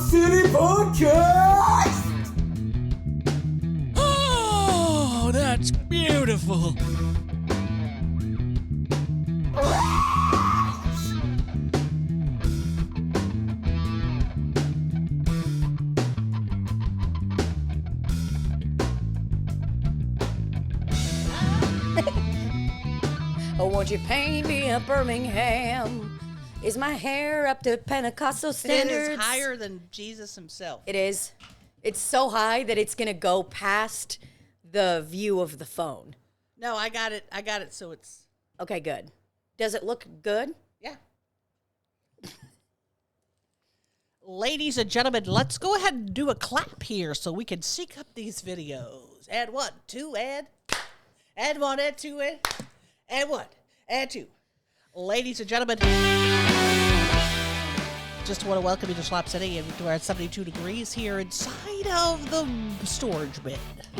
City Podcast! Oh, that's beautiful. Oh, won't you paint me a Birmingham? Is my hair up to Pentecostal standards? It is higher than Jesus himself. It is. It's so high that it's going to go past the view of the phone. No, I got it. So it's... Okay, good. Does it look good? Yeah. Ladies and gentlemen, let's go ahead and do a clap here so we can sync up these videos. Add one, two, add one, add two, add one, add two. Ladies and gentlemen, just want to welcome you to Slop City, and we're at 72 degrees here inside of the storage bin.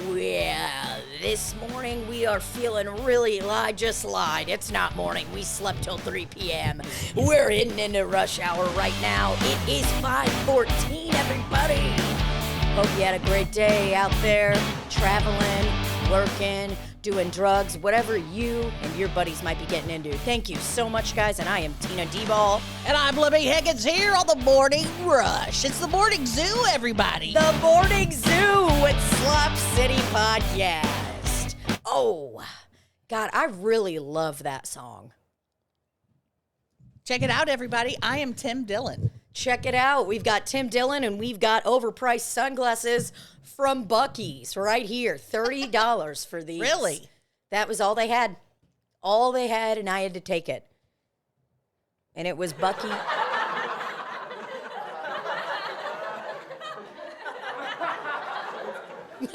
Well, this morning we are feeling really, I just lied. It's not morning. We slept till 3 p.m. We're heading into rush hour right now. It is 5:14, everybody. Hope you had a great day out there, traveling, working, doing drugs, whatever you and your buddies might be getting into. Thank you so much, guys, and I am Tina Dybal. And I'm Libbie Higgins here on the Morning Rush. It's the Morning Zoo, everybody. The Morning Zoo with Slop City Podcast. Oh, God, I really love that song. Check it out, everybody. I am Tim Dillon. Check it out. We've got Tim Dillon, and we've got overpriced sunglasses from Buc-ee's right here. $30 for these. Really? That was all they had. All they had, and I had to take it. And it was Bucky.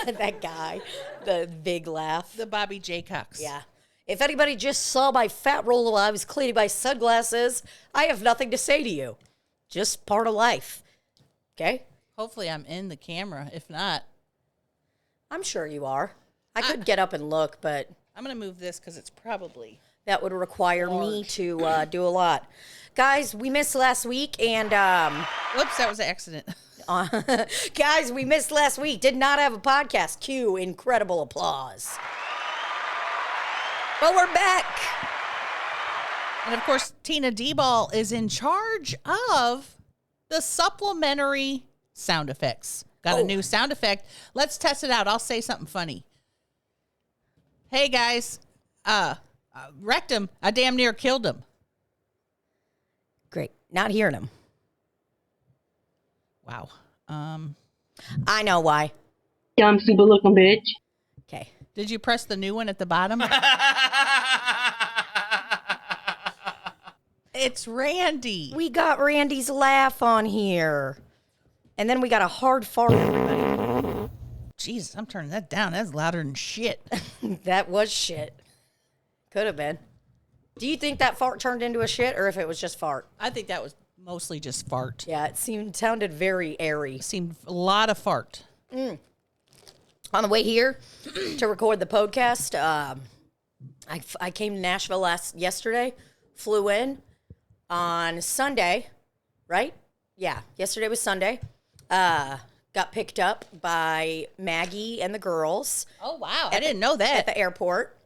That guy. The big laugh. The Bobby J. Cox. Yeah. If anybody just saw my fat roll while I was cleaning my sunglasses, I have nothing to say to you. Just part of life. Okay? Hopefully I'm in the camera. If not, I'm sure you are. I could get up and look, but I'm going to move this because it's probably... that would require me to do a lot. Guys, we missed last week, and... Whoops, that was an accident. Guys, we missed last week. Did not have a podcast. Cue incredible applause. But we're back. And, of course, Tina Dybal is in charge of the supplementary sound effects. Got a new sound effect. Let's test it out. I'll say something funny. Hey, guys. Wrecked him. I damn near killed him. Great. Not hearing him. Wow. I know why. Dumb, stupid looking bitch. Okay. Did you press the new one at the bottom? It's Randy. We got Randy's laugh on here. And then we got a hard fart, everybody. Jesus, I'm turning that down. That's louder than shit. That was shit. Could have been. Do you think that fart turned into a shit, or if it was just fart? I think that was mostly just fart. Yeah, it sounded very airy. Seemed a lot of fart. On the way here to record the podcast, I came to Nashville yesterday, flew in on Sunday, right? Yeah, yesterday was Sunday. Got picked up by Maggie and the girls. Oh, wow. I didn't know that. At the airport.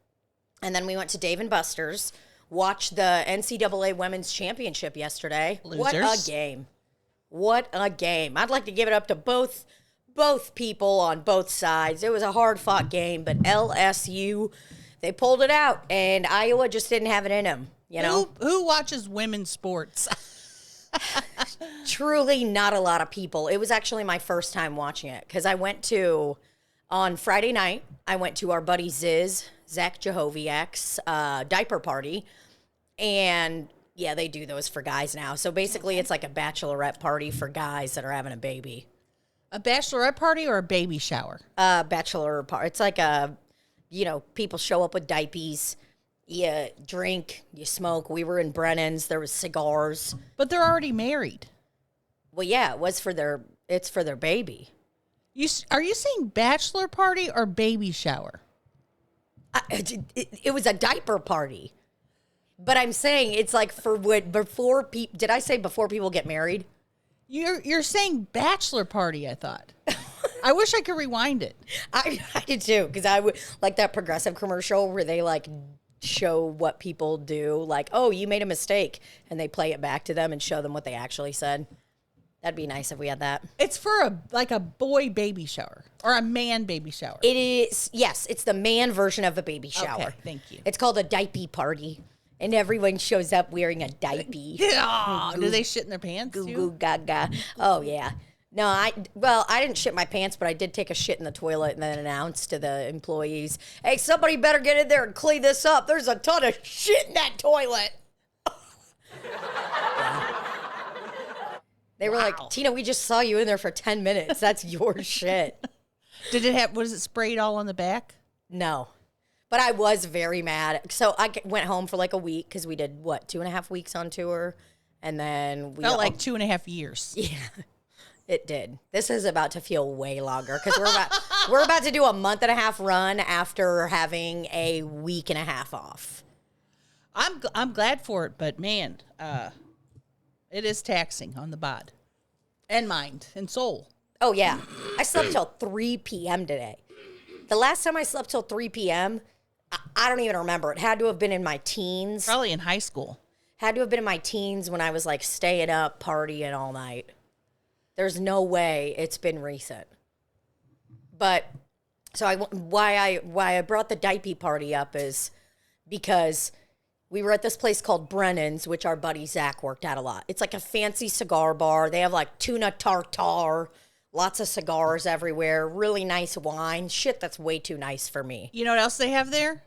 And then we went to Dave & Buster's, watched the NCAA Women's Championship yesterday. Losers. What a game. What a game. I'd like to give it up to both people on both sides. It was a hard-fought game, but LSU, they pulled it out, and Iowa just didn't have it in them, you know? Who watches women's sports? Truly not a lot of people. It was actually my first time watching it, because on Friday night, I went to our buddy Zach Jehoviak's diaper party, and yeah, they do those for guys now. So basically, it's like a bachelorette party for guys that are having a baby. A bachelorette party or a baby shower? Bachelor party. It's like people show up with diapers. You drink, you smoke. We were in Brennan's. There was cigars. But they're already married. Well, yeah, it's for their baby. Are you saying bachelor party or baby shower? It was a diaper party. But I'm saying it's like for before people. Did I say before people get married? You're saying bachelor party, I thought. I wish I could rewind it. I did too, because I would like that Progressive commercial where they like show what people do, like, oh, you made a mistake, and they play it back to them and show them what they actually said. That'd be nice if we had that. It's for a boy baby shower or a man baby shower. It is, yes, it's the man version of a baby shower. Okay, thank you. It's called a diaper party, and everyone shows up wearing a diaper. Yeah. Do they shit in their pants Goo too? goo gaga. Oh yeah. No, I didn't shit my pants, but I did take a shit in the toilet and then announced to the employees, "Hey, somebody better get in there and clean this up. There's a ton of shit in that toilet." Yeah. They were like, "Tina, we just saw you in there for 10 minutes. That's your shit." Was it sprayed all on the back? No. But I was very mad. So I went home for like a week because we did, 2.5 weeks on tour? And then we Felt like 2.5 years. Yeah. It did. This is about to feel way longer because we're about to do a 1.5 month run after having a 1.5 weeks off. I'm glad for it, but man, it is taxing on the bod and mind and soul. Oh yeah, I slept till 3 p.m. today. The last time I slept till 3 p.m., I don't even remember. It had to have been in my teens. Probably in high school. Had to have been in my teens when I was like staying up, partying all night. There's no way it's been recent. But so why I brought the diaper party up is because we were at this place called Brennan's, which our buddy Zach worked at a lot. It's like a fancy cigar bar. They have like tuna tartare, lots of cigars everywhere, really nice wine. Shit, that's way too nice for me. You know what else they have there?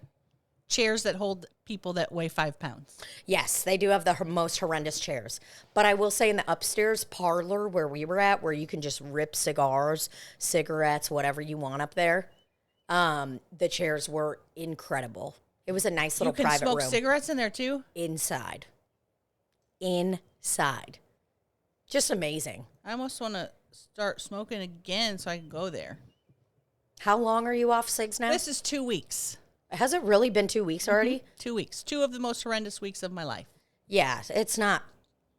Chairs that hold people that weigh 5 pounds. Yes, they do have the most horrendous chairs. But I will say in the upstairs parlor where we were at, where you can just rip cigars, cigarettes, whatever you want up there, the chairs were incredible. It was a nice little private room. You can smoke cigarettes in there too? Inside. Just amazing. I almost want to start smoking again so I can go there. How long are you off cigs now? This is 2 weeks. Has it really been 2 weeks already? Mm-hmm. 2 weeks. 2 of the most horrendous weeks of my life. Yeah, it's not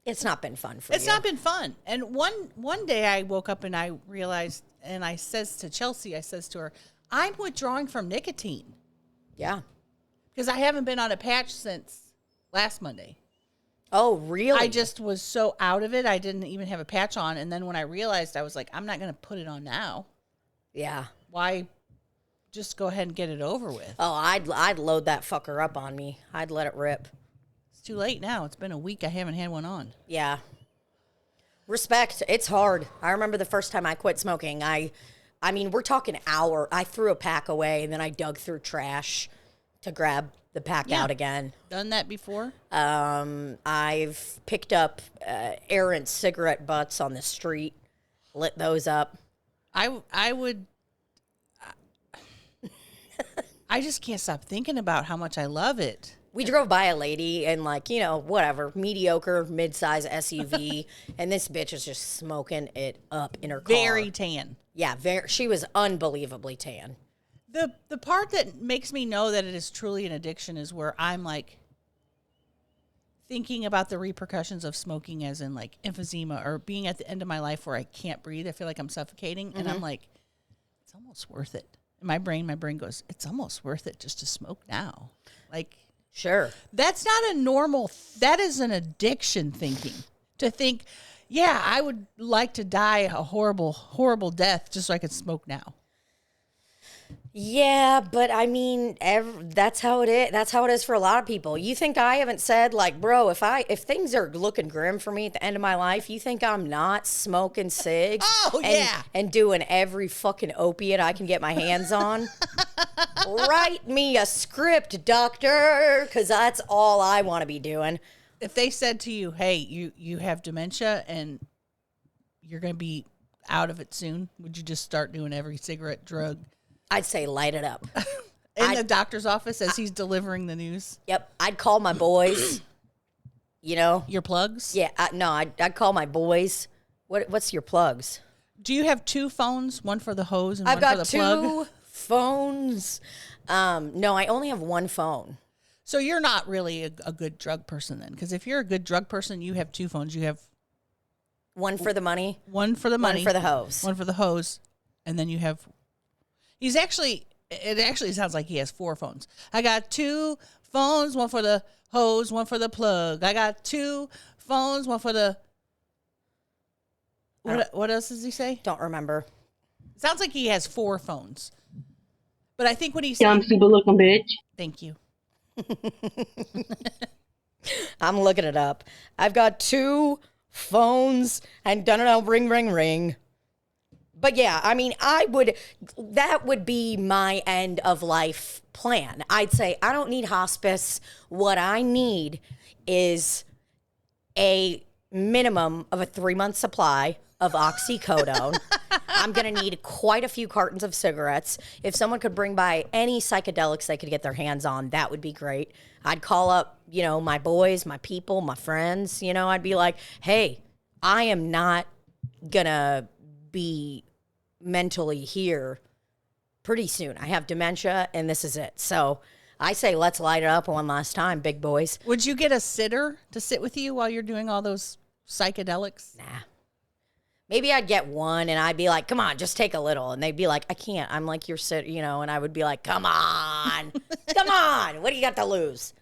been fun for you. It's not been fun. And one day I woke up and I realized, and I says to Chelsea, I says to her, I'm withdrawing from nicotine. Yeah. Because I haven't been on a patch since last Monday. Oh, really? I just was so out of it, I didn't even have a patch on. And then when I realized, I was like, I'm not going to put it on now. Yeah. Why just go ahead and get it over with? Oh, I'd load that fucker up on me. I'd let it rip. It's too late now. It's been a week. I haven't had one on. Yeah. Respect. It's hard. I remember the first time I quit smoking. I mean, we're talking hour. I threw a pack away, and then I dug through trash to grab the pack out again. Done that before? I've picked up errant cigarette butts on the street, lit those up. I would... I just can't stop thinking about how much I love it. We drove by a lady and whatever, mediocre, mid-size SUV, and this bitch is just smoking it up in her car. Very tan. Yeah, she was unbelievably tan. The part that makes me know that it is truly an addiction is where I'm like thinking about the repercussions of smoking, as in like emphysema or being at the end of my life where I can't breathe. I feel like I'm suffocating, and I'm like, it's almost worth it. In my brain goes, it's almost worth it just to smoke now. Like, sure. That's not a normal, that is an addiction thinking. To think, yeah, I would like to die a horrible, horrible death just so I could smoke now. Yeah, but I mean, that's how it is. That's how it is for a lot of people. You think I haven't said, like, bro, if things are looking grim for me at the end of my life, you think I'm not smoking cigs? Oh, yeah. And doing every fucking opiate I can get my hands on? Write me a script, doctor, because that's all I want to be doing. If they said to you, hey, you have dementia and you're going to be out of it soon, would you just start doing every cigarette, drug? I'd say light it up. In the doctor's office as he's delivering the news? Yep. I'd call my boys, Your plugs? Yeah. I'd call my boys. What's your plugs? Do you have 2 phones? One for the hose and one for the plug? I've got 2 phones. No, I only have 1 phone. So you're not really a good drug person then. Because if you're a good drug person, you have 2 phones. You have One for the money, one for the money, one for the hose. one for the hose, and then you have. It actually sounds like he has 4 phones. I got 2 phones, one for the hose, one for the plug. I got 2 phones, one for the. What else does he say? Don't remember. Sounds like he has 4 phones. But I think what he Dumb, said. stupid looking bitch. Thank you. I'm looking it up. I've got 2 phones and dun ring, ring, ring. But yeah, I mean, that would be my end of life plan. I'd say I don't need hospice. What I need is a minimum of a 3-month supply of oxycodone. I'm going to need quite a few cartons of cigarettes. If someone could bring by any psychedelics they could get their hands on, that would be great. I'd call up, my boys, my people, my friends. I'd be like, hey, I am not going to be mentally here pretty soon. I have dementia, and this is it. So I say let's light it up one last time, big boys. Would you get a sitter to sit with you while you're doing all those psychedelics? Nah. Maybe I'd get one, and I'd be like, come on, just take a little. And they'd be like, I can't. I'm like, you're and I would be like, come on. Come on. What do you got to lose?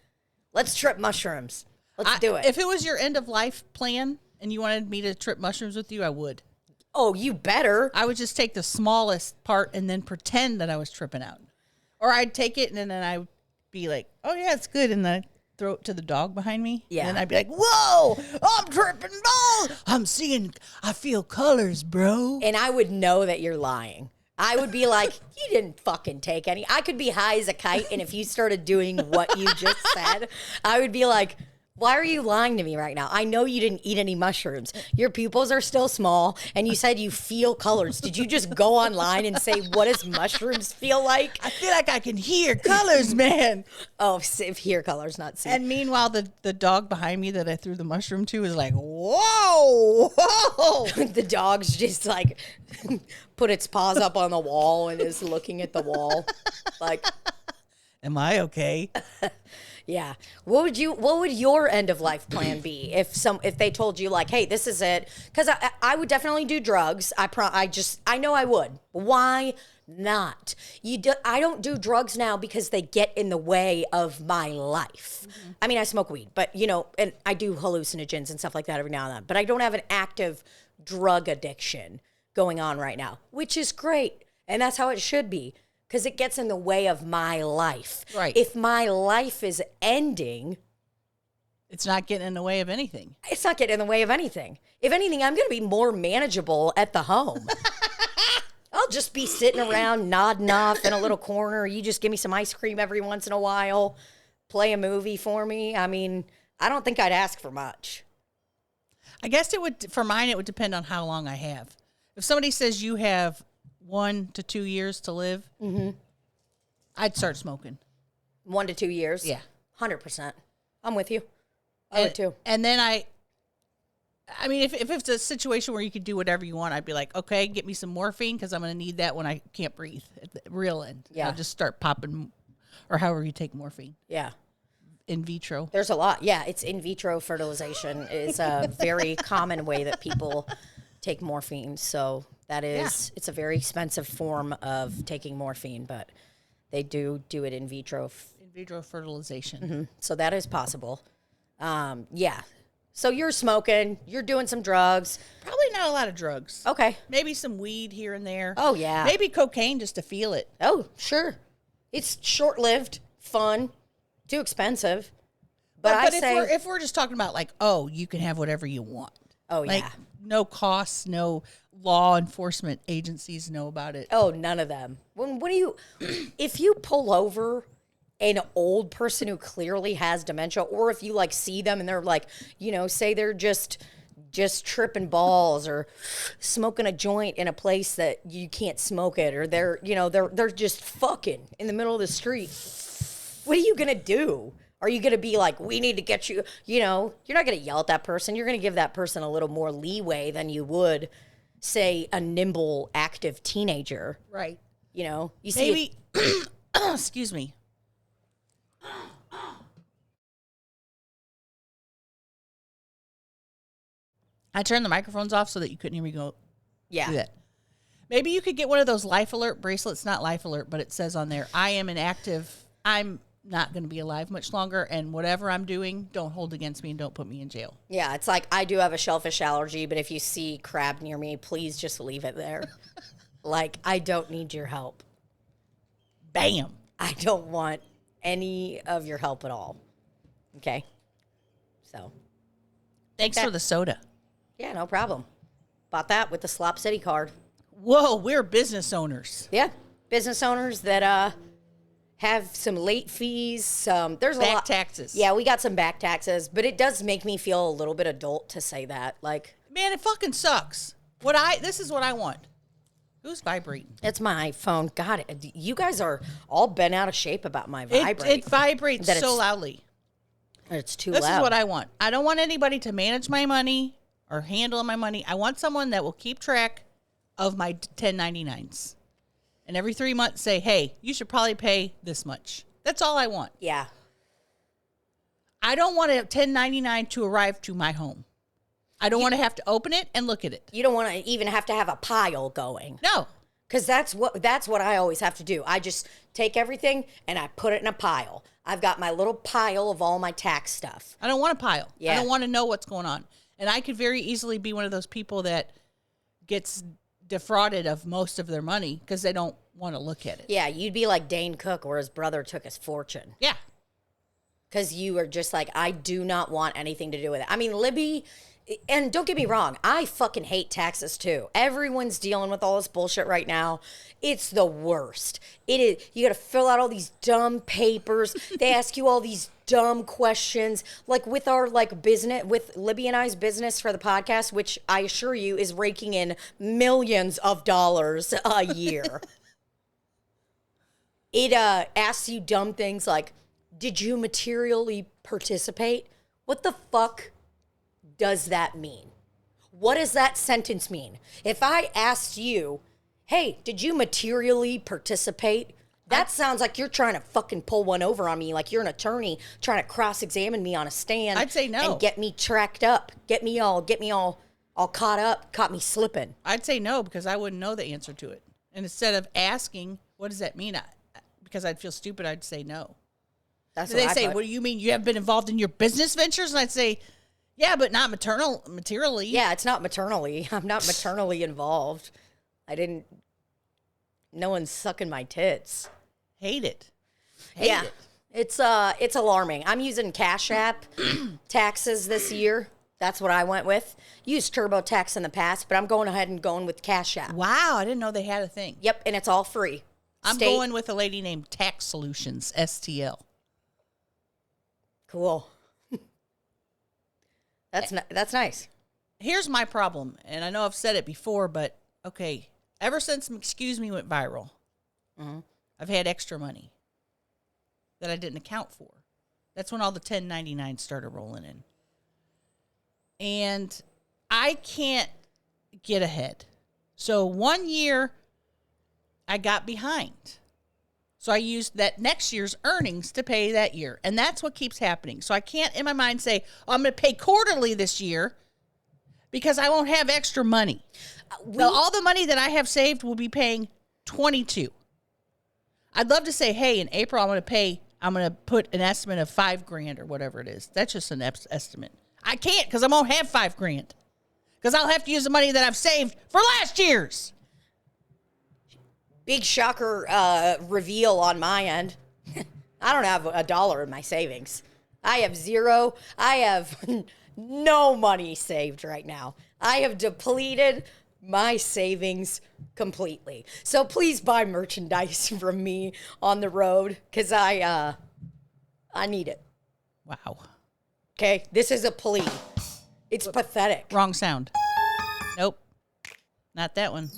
Let's trip mushrooms. Let's do it. If it was your end of life plan and you wanted me to trip mushrooms with you, I would. Oh, you better. I would just take the smallest part and then pretend that I was tripping out. Or I'd take it and then I'd be like, oh, yeah, it's good. And then I'd throw it to the dog behind me. Yeah. And then I'd be like, whoa, I'm tripping balls. I feel colors, bro. And I would know that you're lying. I would be like, you didn't fucking take any. I could be high as a kite, and if you started doing what you just said, I would be like, why are you lying to me right now? I know you didn't eat any mushrooms. Your pupils are still small, and you said you feel colors. Did you just go online and say, what does mushrooms feel like? I feel like I can hear colors, man. Oh, hear colors, not see. And meanwhile, the dog behind me that I threw the mushroom to is like, whoa, whoa. The dog's just like put its paws up on the wall and is looking at the wall. Like, am I okay? yeah. What would your end of life plan be if they told you like, hey, this is it? Because I would definitely do drugs. I know I would. Why not? I don't do drugs now because they get in the way of my life. Mm-hmm. I mean, I smoke weed, but and I do hallucinogens and stuff like that every now and then. But I don't have an active drug addiction going on right now, which is great, and that's how it should be. Because it gets in the way of my life. Right. If my life is ending, it's not getting in the way of anything. It's not getting in the way of anything. If anything, I'm going to be more manageable at the home. I'll just be sitting around nodding off in a little corner. You just give me some ice cream every once in a while, play a movie for me. I mean, I don't think I'd ask for much. I guess for mine, it would depend on how long I have. If somebody says you have 1 to 2 years to live, mm-hmm. I'd start smoking. 1 to 2 years? Yeah. 100%. I'm with you. I would too. And then I mean, if it's a situation where you could do whatever you want, I'd be like, okay, get me some morphine because I'm going to need that when I can't breathe at the real end. Yeah. I'll just start popping, or however you take morphine. Yeah. In vitro. There's a lot. Yeah, it's in vitro fertilization is a very common way that people take morphine. So that is, it's a very expensive form of taking morphine, but they do it in vitro. In vitro fertilization. Mm-hmm. So that is possible. Yeah. So you're smoking, you're doing some drugs. Probably not a lot of drugs. Okay. Maybe some weed here and there. Oh, yeah. Maybe cocaine just to feel it. Oh, sure. It's short-lived, fun, too expensive. But if we're just talking about like, oh, you can have whatever you want. Oh, like, yeah. No costs, no law enforcement agencies know about it. Oh, none of them. If you pull over an old person who clearly has dementia, or if you like see them and they're like, say they're just tripping balls or smoking a joint in a place that you can't smoke it, or they're just fucking in the middle of the street. What are you going to do? Are you going to be like, we need to get you, you're not going to yell at that person. You're going to give that person a little more leeway than you would, say, a nimble, active teenager. Right. You see. Maybe, excuse me. I turned the microphones off so that you couldn't hear me go Yeah. do that. Maybe you could get one of those Life Alert bracelets. Not Life Alert, but it says on there, I'm not going to be alive much longer, and whatever I'm doing, don't hold against me and don't put me in jail. Yeah, it's like I do have a shellfish allergy, but if you see crab near me, please just leave it there. Like, I don't need your help. Bam. I don't want any of your help at all. Okay? So, Thanks for the soda. yeah, no problem. Bought that with the Slop City card. Whoa, we're business owners. Yeah, business owners that have some late fees. There's a Back lot taxes. Yeah, we got some back taxes, but it does make me feel a little bit adult to say that. Like, Man, it fucking sucks. This is what I want. Who's vibrating? it's my phone. God, you guys are all bent out of shape about my vibrate. It vibrates That so it's- loudly. It's too This loud. is what I want. I don't want anybody to manage my money or handle my money. I want someone that will keep track of my 1099s. And every 3 months say, hey, you should probably pay this much. That's all I want. Yeah. I don't want a 1099 to arrive to my home. I don't want to have to open it and look at it. You don't want to even have to have a pile going. No. Because that's what I always have to do. I just take everything and I put it in a pile. I've got my little pile of all my tax stuff. I don't want a pile. Yeah. I don't want to know what's going on. And I could very easily be one of those people that gets defrauded of most of their money because they don't want to look at it. Yeah, you'd be like Dane Cook, where his brother took his fortune. Yeah. Because you are just like, I do not want anything to do with it. I mean, Libbie, and don't get me wrong, I fucking hate taxes too. Everyone's dealing with all this bullshit right now. It's the worst. It is. You got to fill out all these dumb papers. They ask you all these dumb questions. Like with our business, with Libbie and I's business for the podcast, which I assure you is raking in millions of dollars a year. It asks you dumb things like, did you materially participate? What the fuck does that mean? What does that sentence mean? If I asked you, hey, did you materially participate? That sounds like you're trying to fucking pull one over on me, like you're an attorney trying to cross-examine me on a stand. I'd say no. And get me tracked up, get me all caught up, caught me slipping. I'd say no because I wouldn't know the answer to it. And instead of asking, what does that mean? Because I'd feel stupid, I'd say no. That's So what they I say, put. what do you mean? You have been involved in your business ventures? And I'd say, yeah, but not materially. Yeah, it's not maternally. I'm not maternally involved. No one's sucking my tits. Hate it. Yeah. It. It's alarming. I'm using Cash App taxes this year. That's what I went with. Used TurboTax in the past, but I'm going ahead and going with Cash App. Wow, I didn't know they had a thing. Yep, and it's all free. I'm going with a lady named Tax Solutions, STL. Cool. That's nice. Here's my problem, and I know I've said it before, but okay. Ever since Excuse Me went viral, I've had extra money that I didn't account for. That's when all the 1099s started rolling in. And I can't get ahead. So 1 year, I got behind. So I used that next year's earnings to pay that year. And that's what keeps happening. So I can't, in my mind, say, oh, I'm going to pay quarterly this year because I won't have extra money. All the money that I have saved will be paying 22. I'd love to say, hey, in April, I'm going to put an estimate of $5,000 or whatever it is. That's just an estimate. I can't because I won't have $5,000 because I'll have to use the money that I've saved for last year's. Big shocker reveal on my end. I don't have $1 in my savings. I have zero. I have no money saved right now. I have depleted my savings completely. So please buy merchandise from me on the road because I need it. Wow. Okay, this is a plea. It's pathetic. Wrong sound. Nope. Not that one.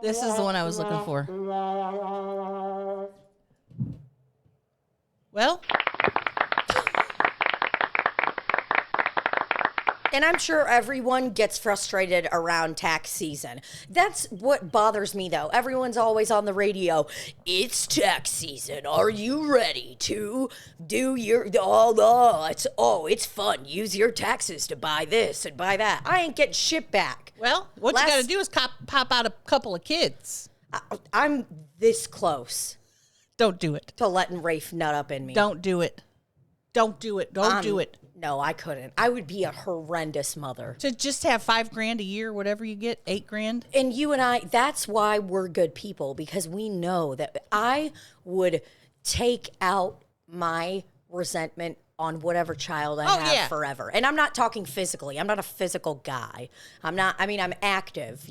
This is the one I was looking for. Well, And I'm sure everyone gets frustrated around tax season. That's what bothers me, though. Everyone's always on the radio. It's tax season. Are you ready to do your... it's fun. Use your taxes to buy this and buy that. I ain't getting shit back. Well, what you got to do is pop out a couple of kids. I'm this close Don't do it. to letting Rafe nut up in me. Don't do it. Don't do it. Don't do it. No, I couldn't. I would be a horrendous mother. To just have $5,000 a year, whatever you get, $8,000. And you and I, that's why we're good people, because we know that I would take out my resentment on whatever child I have forever. And I'm not talking physically. I'm not a physical guy. I'm active,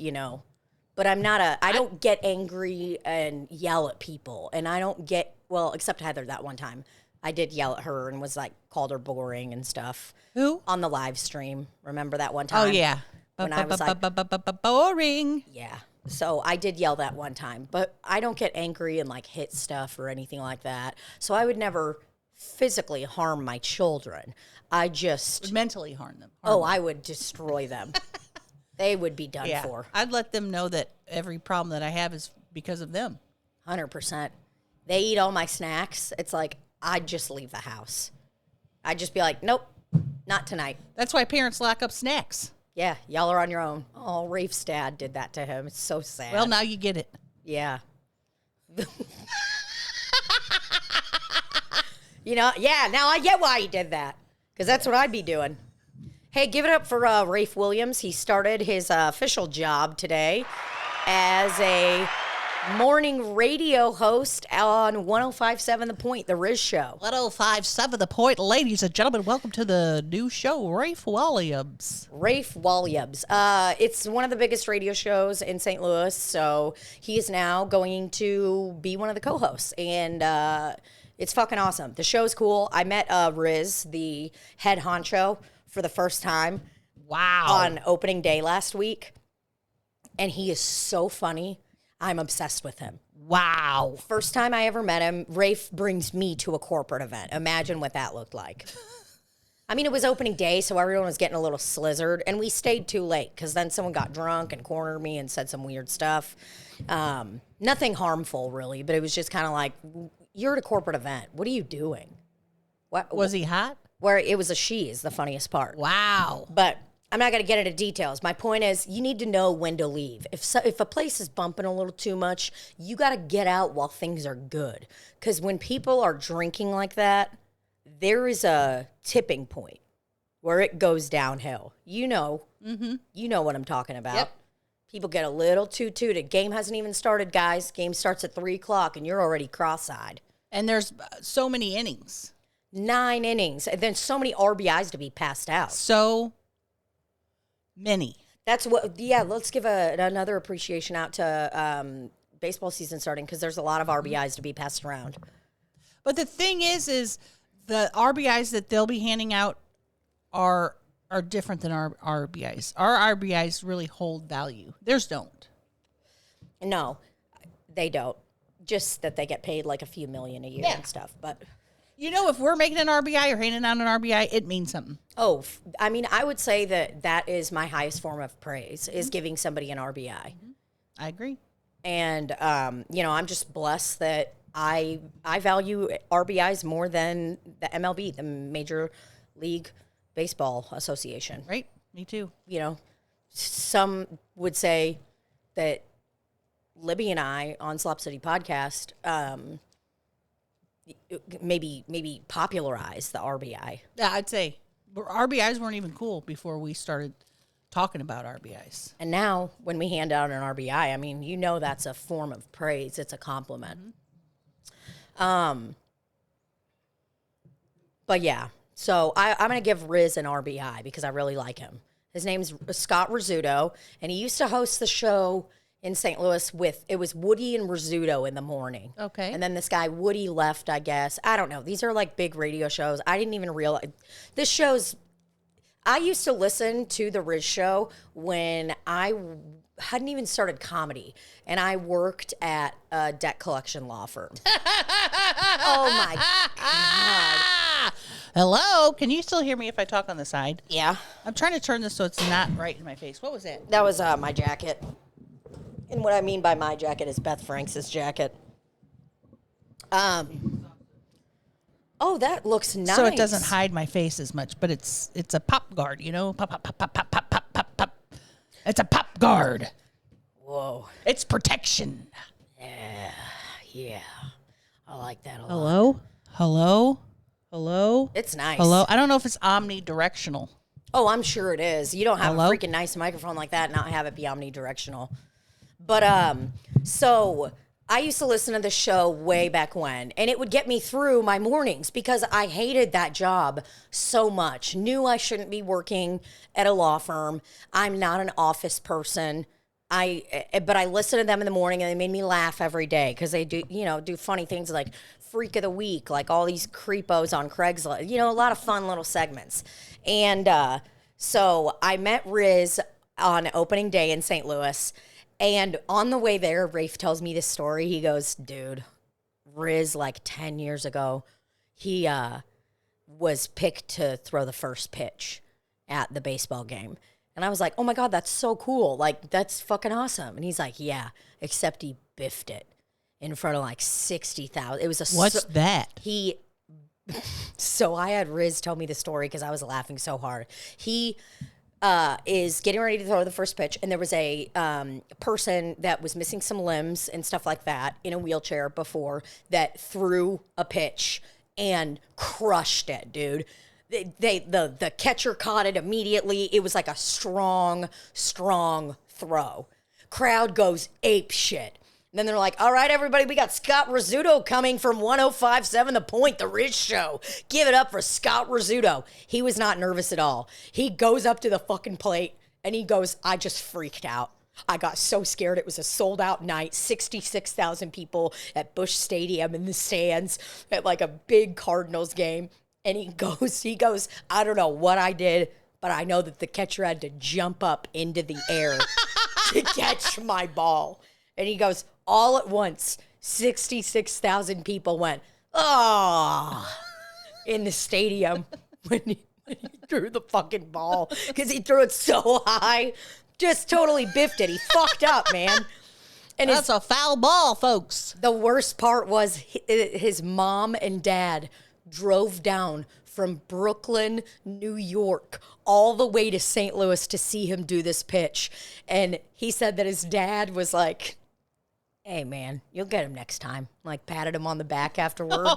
but I don't get angry and yell at people. And I don't get, except Heather that one time. I did yell at her and was like, called her boring and stuff. Who? On the live stream. Remember that one time? Oh, yeah. When I was like, boring. yeah. So I did yell that one time, but I don't get angry and like hit stuff or anything like that. So I would never physically harm my children. I just mentally harm them. I would destroy them. They would be done for. I'd let them know that every problem that I have is because of them. 100%. They eat all my snacks. It's like, I'd just leave the house. I'd just be like, nope, not tonight. That's why parents lock up snacks. Yeah, y'all are on your own. Oh, Rafe's dad did that to him. It's so sad. Well, now you get it. Yeah. Now I get why he did that. Because that's what I'd be doing. Hey, give it up for Rafe Williams. He started his official job today as a morning radio host on 105.7 The Point, The Riz Show. 105.7 The Point. Ladies and gentlemen, welcome to the new show, Rafe Williams. Rafe Williams. It's one of the biggest radio shows in St. Louis, so he is now going to be one of the co-hosts, and it's fucking awesome. The show's cool. I met Riz, the head honcho, for the first time. Wow. On opening day last week, and he is so funny. I'm obsessed with him. Wow. First time I ever met him, Rafe brings me to a corporate event. Imagine what that looked like. I mean, it was opening day, so everyone was getting a little slizzard, and we stayed too late because then someone got drunk and cornered me and said some weird stuff. Nothing harmful, really, but it was just kind of like, you're at a corporate event. What are you doing? What Was he hot? Where it was a she is the funniest part. Wow. But I'm not going to get into details. My point is, you need to know when to leave. If a place is bumping a little too much, you got to get out while things are good. Because when people are drinking like that, there is a tipping point where it goes downhill. You know what I'm talking about. Yep. People get a little too tooted. Game hasn't even started, guys. Game starts at 3 o'clock, and you're already cross-eyed. And there's so many innings. 9 innings, and then so many RBIs to be passed out. So many. That's what, let's give another appreciation out to baseball season starting, because there's a lot of RBIs to be passed around. But the thing is the RBIs that they'll be handing out are different than our RBIs. Our RBIs really hold value. Theirs don't. No, they don't. Just that they get paid like a few million a year and stuff. But if we're making an RBI or handing out an RBI, it means something. Oh, I mean, I would say that is my highest form of praise, is giving somebody an RBI. I agree. And, I'm just blessed that I value RBIs more than the MLB, the Major League Baseball Association. Right? Me too. Some would say that Libbie and I on Slop City podcast maybe popularize the RBI. Yeah, I'd say RBIs weren't even cool before we started talking about RBIs. And now when we hand out an RBI, I mean, that's a form of praise. It's a compliment. But yeah, so I'm going to give Riz an RBI because I really like him. His name's Scott Rizzuto, and he used to host the show in St. Louis it was Woody and Rizzuto in the morning. Okay. And then this guy, Woody, left, I guess. I don't know. These are like big radio shows. I didn't even realize. I used to listen to The Riz Show when I hadn't even started comedy, and I worked at a debt collection law firm. Oh, my God. Hello? Can you still hear me if I talk on the side? Yeah. I'm trying to turn this so it's not right in my face. What was that? That was my jacket. And what I mean by my jacket is Beth Franks' jacket. Oh, that looks nice. So it doesn't hide my face as much, but it's a pop guard, you know? Pop, pop, pop, pop, pop, pop, pop, pop, pop. It's a pop guard. Whoa. It's protection. Yeah. I like that a lot. Hello? Hello? Hello? It's nice. Hello? I don't know if it's omnidirectional. Oh, I'm sure it is. You don't have Hello? a freaking nice microphone like that and not have it be omnidirectional. But, so I used to listen to the show way back when, and it would get me through my mornings because I hated that job so much. Knew I shouldn't be working at a law firm. I'm not an office person. But I listened to them in the morning and they made me laugh every day because they do funny things like Freak of the Week, like all these creepos on Craigslist, a lot of fun little segments. And so I met Riz on opening day in St. Louis. And on the way there, Rafe tells me this story. He goes, dude, Riz, like 10 years ago, he was picked to throw the first pitch at the baseball game. And I was like, oh, my God, that's so cool. Like, that's fucking awesome. And he's like, yeah, except he biffed it in front of like 60,000. It was a... What's that? So I had Riz tell me the story because I was laughing so hard. He is getting ready to throw the first pitch, and there was a person that was missing some limbs and stuff like that in a wheelchair before that threw a pitch and crushed it, dude. The catcher caught it immediately. It was like a strong throw. Crowd goes ape shit. And then they're like, all right, everybody, we got Scott Rizzuto coming from 105.7 The Point, The Riz Show. Give it up for Scott Rizzuto. He was not nervous at all. He goes up to the fucking plate, and he goes, I just freaked out. I got so scared. It was a sold-out night, 66,000 people at Busch Stadium in the stands at like a big Cardinals game. And he goes, I don't know what I did, but I know that the catcher had to jump up into the air to catch my ball. And he goes, all at once, 66,000 people went, oh, in the stadium when he threw the fucking ball because he threw it so high, just totally biffed it. He fucked up, man. And That's a foul ball, folks. The worst part was his mom and dad drove down from Brooklyn, New York, all the way to St. Louis to see him do this pitch. And he said that his dad was like, hey, man, you'll get him next time. Like, patted him on the back afterwards.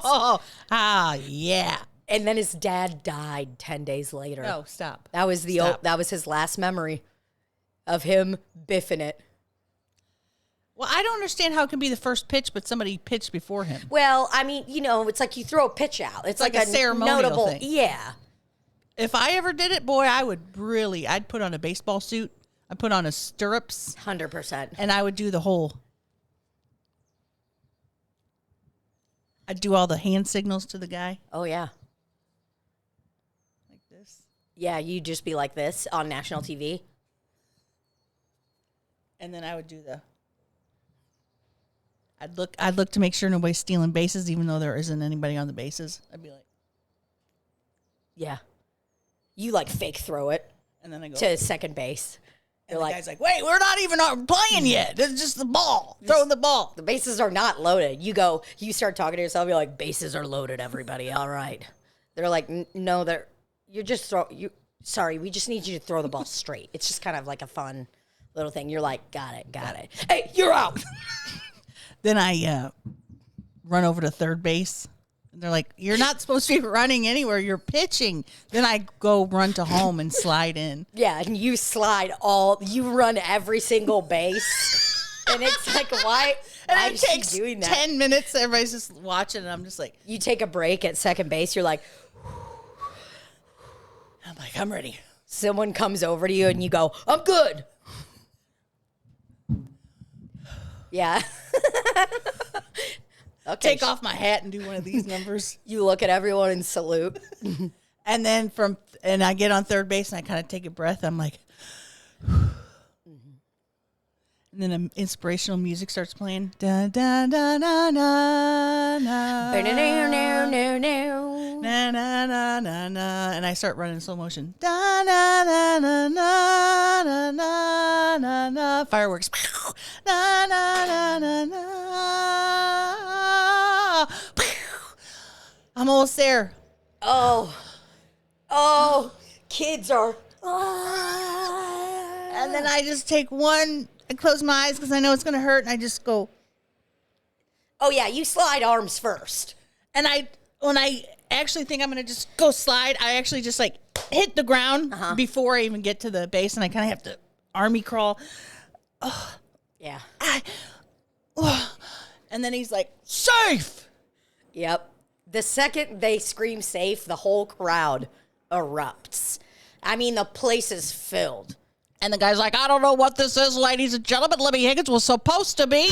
Yeah. And then his dad died 10 days later. No, stop. That was that was his last memory of him biffing it. Well, I don't understand how it can be the first pitch, but somebody pitched before him. Well, I mean, it's like you throw a pitch out. It's like a ceremonial notable thing. Yeah. If I ever did it, boy, I'd put on a baseball suit. I'd put on a stirrups. 100%. And I would do I'd do all the hand signals to the guy. Oh, yeah. Like this. Yeah, you'd just be like this on national TV. And then I would do I'd look to make sure nobody's stealing bases, even though there isn't anybody on the bases. I'd be like, yeah. You like fake throw it and then I go to second base. And the guy's like, wait, we're not even playing yet. This is just the ball. Throwing the ball. The bases are not loaded. You start talking to yourself, you're like, bases are loaded, everybody. All right. They're like, no, we just need you to throw the ball straight. It's just kind of like a fun little thing. You're like, got it. Hey, you're out. Then I run over to third base. And they're like, you're not supposed to be running anywhere. You're pitching. Then I go run to home and slide in. Yeah, and you you run every single base. And it's like, why And it takes doing that? 10 minutes. Everybody's just watching, and I'm just like... You take a break at second base, you're like... I'm ready. Someone comes over to you, and you go, I'm good. Yeah. Okay. Take off my hat and do one of these numbers. You look at everyone and salute. And then I get on third base, and I kind of take a breath. I'm like... And And then inspirational music starts playing. Da, da, da, da, da, da. No, no, no, Na, na, na, na, na. And I start running in slow motion. Da, na, na, na, na, na, na, na, na. Fireworks. Na, na, na, na, na. I'm almost there. Oh, kids are. And then I just take one. I close my eyes because I know it's going to hurt. And I just go. Oh, yeah, you slide arms first. And when I actually think I'm going to just go slide, I actually just like hit the ground before I even get to the base. And I kind of have to army crawl. Yeah. And then he's like, safe. Yep. The second they scream safe, the whole crowd erupts. I mean, the place is filled. And the guy's like, I don't know what this is, ladies and gentlemen. Libbie Higgins was supposed to be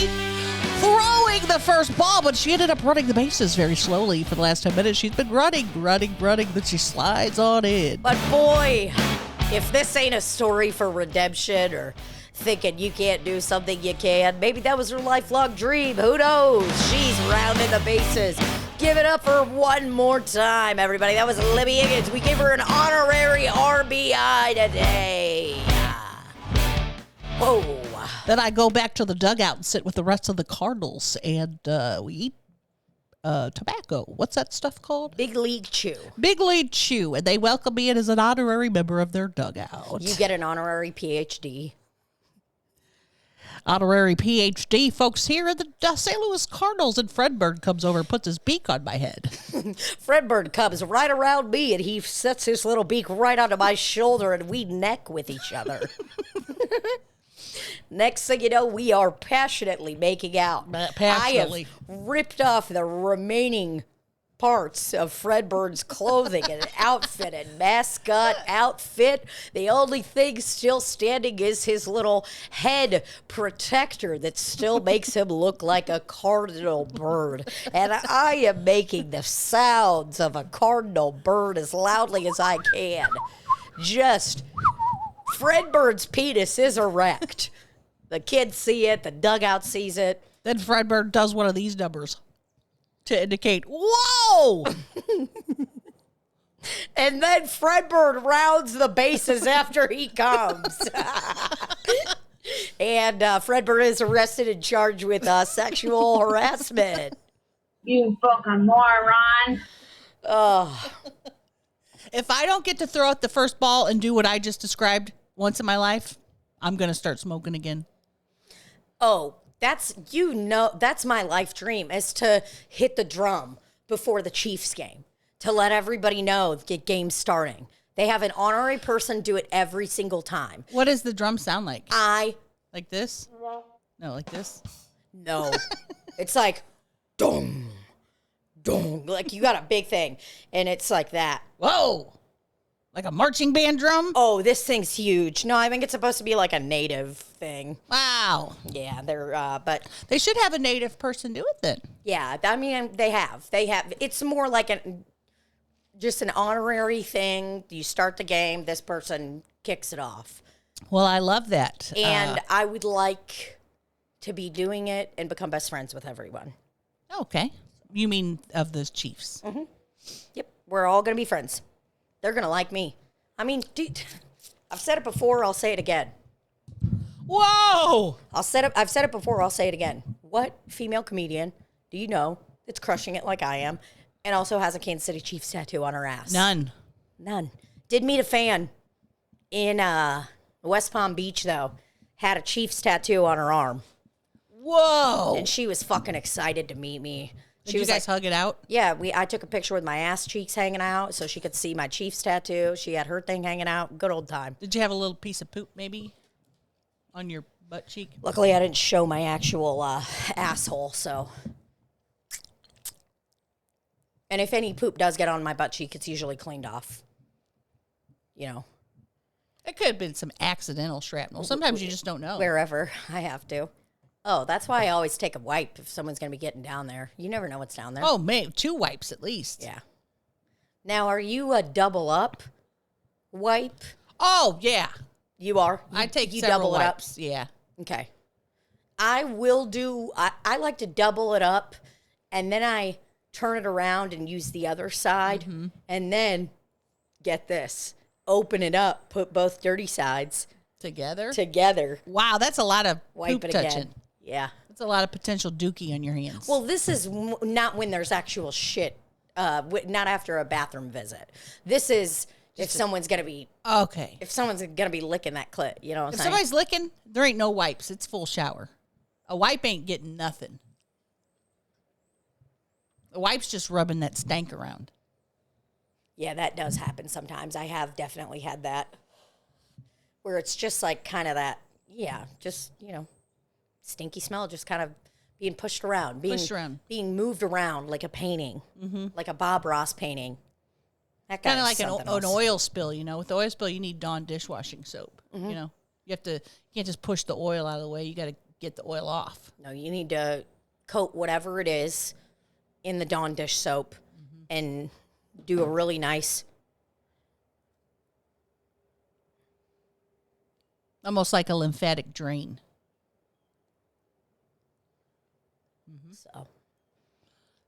throwing the first ball, but she ended up running the bases very slowly for the last 10 minutes. She's been running, but she slides on in. But boy, if this ain't a story for redemption or thinking you can't do something you can, maybe that was her lifelong dream. Who knows? She's rounding the bases. Give it up for one more time, everybody. That was Libbie Higgins. We give her an honorary RBI today. Whoa. Then I go back to the dugout and sit with the rest of the Cardinals, and we eat tobacco. What's that stuff called? Big League Chew. Big League Chew, and they welcome me in as an honorary member of their dugout. You get an honorary PhD. Honorary PhD, folks here at the St. Louis Cardinals, and Fredbird comes over and puts his beak on my head. Fredbird comes right around me, and he sets his little beak right onto my shoulder, and we neck with each other. Next thing you know, we are passionately making out. Passionately. I have ripped off the remaining parts of Fredbird's clothing and outfit and mascot outfit. The only thing still standing is his little head protector that still makes him look like a cardinal bird. And I am making the sounds of a cardinal bird as loudly as I can. Just, Fredbird's penis is erect. The kids see it, the dugout sees it. Then Fredbird does one of these numbers to indicate, whoa! And then Fredbird rounds the bases after he comes. And Fredbird is arrested and charged with sexual harassment. You fucking moron. If I don't get to throw out the first ball and do what I just described once in my life, I'm going to start smoking again. Oh, that's my life dream, is to hit the drum before the Chiefs game, to let everybody know the game's starting. They have an honorary person do it every single time. What does the drum sound like? Like this? No, like this? No. It's like, dong, dong. Like you got a big thing, and it's like that. Whoa! Like a marching band drum? Oh, this thing's huge. No, I think it's supposed to be like a native thing. Wow. Yeah, but they should have a native person do it then. Yeah, I mean, they have. It's more like just an honorary thing. You start the game, this person kicks it off. Well, I love that. And I would like to be doing it and become best friends with everyone. Okay. You mean of the Chiefs? Mm-hmm. Yep, we're all going to be friends. They're going to like me. I mean, dude, I've said it before, I'll say it again. Whoa! I've said it before, I'll say it again. What female comedian do you know that's crushing it like I am and also has a Kansas City Chiefs tattoo on her ass? None. Did meet a fan in West Palm Beach, though. Had a Chiefs tattoo on her arm. Whoa! And she was fucking excited to meet me. Did you guys hug it out? Yeah, I took a picture with my ass cheeks hanging out so she could see my Chiefs tattoo. She had her thing hanging out. Good old time. Did you have a little piece of poop maybe on your butt cheek? Luckily, I didn't show my actual asshole, so. And if any poop does get on my butt cheek, it's usually cleaned off. You know. It could have been some accidental shrapnel. Sometimes you just don't know. Wherever I have to. Oh, that's why I always take a wipe if someone's going to be getting down there. You never know what's down there. Oh, man, 2 wipes at least. Yeah. Now, are you a double up wipe? Oh, yeah. You are? I take you several double wipes. it Yeah. up? Okay. I will do, I like to double it up, and then I turn it around and use the other side, and then, get this, open it up, put both dirty sides together. Wow, that's a lot of Wipe poop it touching. again. Yeah. That's a lot of potential dookie on your hands. Well, this is not when there's actual shit, not after a bathroom visit. This is if someone's going to be... Okay. If someone's going to be licking that clit, you know what I'm If saying? somebody's licking, there ain't no wipes. It's full shower. A wipe ain't getting nothing. A wipe's just rubbing that stank around. Yeah, that does happen sometimes. I have definitely had that. Where it's just like kind of that, just, stinky smell, just kind of being pushed around. Being moved around like a painting, like a Bob Ross painting. That Kind of like an oil spill, With the oil spill, you need Dawn dishwashing soap, You can't just push the oil out of the way. You got to get the oil off. No, you need to coat whatever it is in the Dawn dish soap and do a really nice... Almost like a lymphatic drain. So,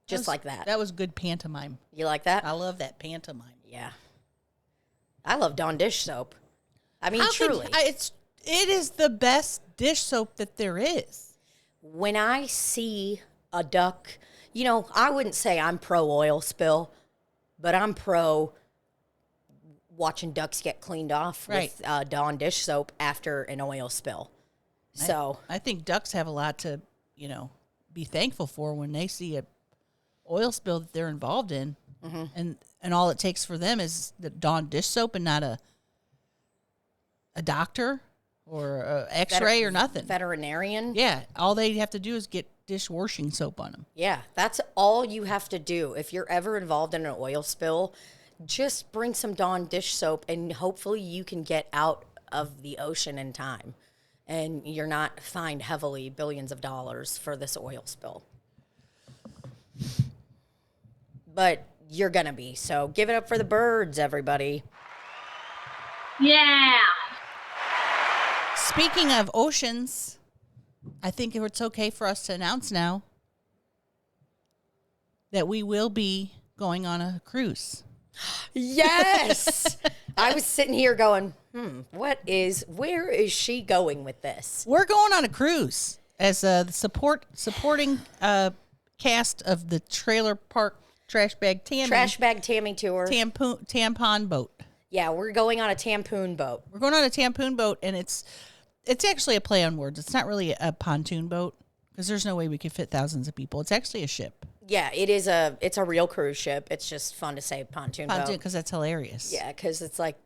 just like that. That was good pantomime. You like that? I love that pantomime. Yeah. I love Dawn dish soap. I mean, How could- truly. it is the best dish soap that there is. When I see a duck, I wouldn't say I'm pro oil spill, but I'm pro watching ducks get cleaned off with Dawn dish soap after an oil spill. So I think ducks have a lot to, be thankful for when they see a oil spill that they're involved in, and all it takes for them is the Dawn dish soap and not a doctor or a X-ray or nothing. Veterinarian. Yeah, all they have to do is get dishwashing soap on them. Yeah, that's all you have to do. If you're ever involved in an oil spill, just bring some Dawn dish soap, and hopefully you can get out of the ocean in time. And you're not fined heavily billions of dollars for this oil spill. But you're going to be. So give it up for the birds, everybody. Yeah. Speaking of oceans, I think it's okay for us to announce now that we will be going on a cruise. Yes. I was sitting here going, where is she going with this? We're going on a cruise as a supporting cast of the Trailer Park Trash Bag Tammy Tour. tampon boat. Yeah, we're going on a tampoon boat. We're going on a tampoon boat, and it's actually a play on words. It's not really a pontoon boat because there's no way we could fit thousands of people. It's actually a ship. Yeah, it's a real cruise ship. It's just fun to say pontoon boat. Because that's hilarious. Yeah, because it's like,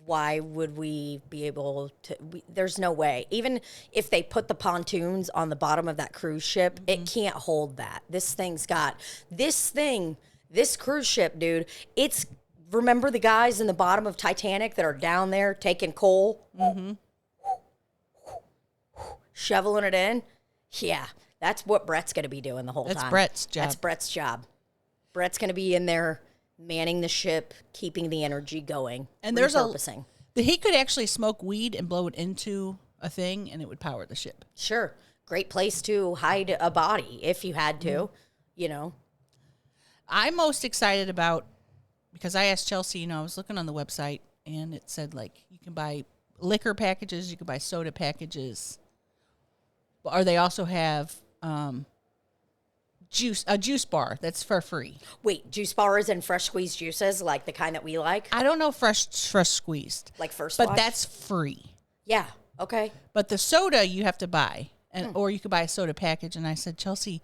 why would we be able to? There's no way. Even if they put the pontoons on the bottom of that cruise ship, it can't hold that. This cruise ship, dude. Remember the guys in the bottom of Titanic that are down there taking coal? Shoveling it in? Yeah. That's what Brett's going to be doing the whole time. That's Brett's job. That's Brett's job. Brett's going to be in there manning the ship, keeping the energy going, and repurposing. He could actually smoke weed and blow it into a thing, and it would power the ship. Sure. Great place to hide a body if you had to, I'm most excited about, because I asked Chelsea, I was looking on the website, and it said, you can buy liquor packages, you can buy soda packages, or they also have a juice bar that's for free. Wait, juice bars and fresh squeezed juices, like the kind that we like? I don't know fresh squeezed. Like First But Watch? that's free. Yeah, okay. But the soda you have to buy, or you could buy a soda package. And I said, Chelsea,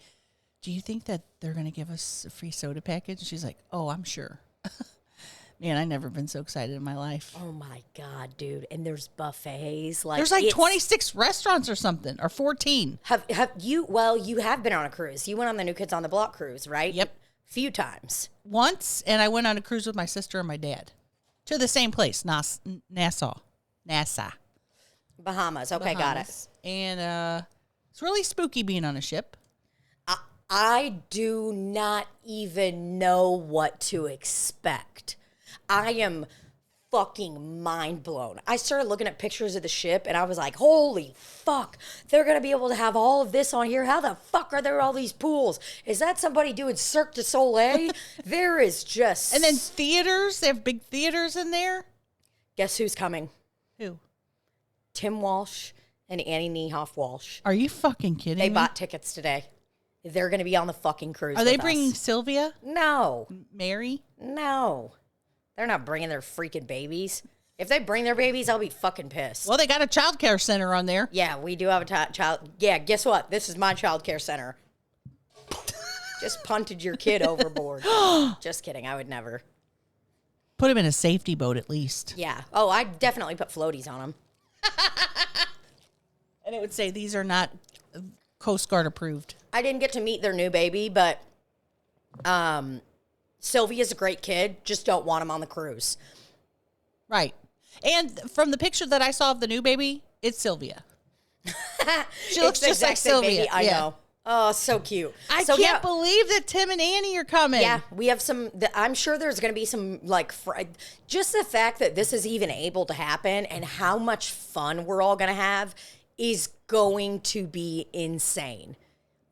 do you think that they're going to give us a free soda package? And she's like, oh, I'm sure. Man, I've never been so excited in my life. Oh, my God, dude. And there's buffets. There's 26 restaurants or something, or 14. Have you have been on a cruise. You went on the New Kids on the Block cruise, right? Yep. Few times. Once, and I went on a cruise with my sister and my dad to the same place, Nassau. Bahamas. Okay, got it. And it's really spooky being on a ship. I do not even know what to expect. I am fucking mind blown. I started looking at pictures of the ship and I was like, holy fuck, they're going to be able to have all of this on here. How the fuck are there all these pools? Is that somebody doing Cirque du Soleil? There is just... And then theaters, they have big theaters in there. Guess who's coming? Who? Tim Walsh and Annie Niehoff Walsh. Are you fucking kidding They me? bought tickets today. They're going to be on the fucking cruise Are they with bringing us. Sylvia? No. Mary? No. They're not bringing their freaking babies. If they bring their babies, I'll be fucking pissed. Well, they got a child care center on there. Yeah, we do have a child. Yeah, guess what? This is my child care center. Just punted your kid overboard. Just kidding. I would never. Put him in a safety boat at least. Yeah. Oh, I definitely put floaties on them. And it would say these are not Coast Guard approved. I didn't get to meet their new baby, but Sylvia's a great kid. Just don't want him on the cruise. Right. And from the picture that I saw of the new baby, it's Sylvia. She looks It's the just like exact same Sylvia. baby. I know. Oh, so cute. I So, can't believe that Tim and Annie are coming. Yeah, we have some. I'm sure there's going to be some just the fact that this is even able to happen and how much fun we're all going to have is going to be insane.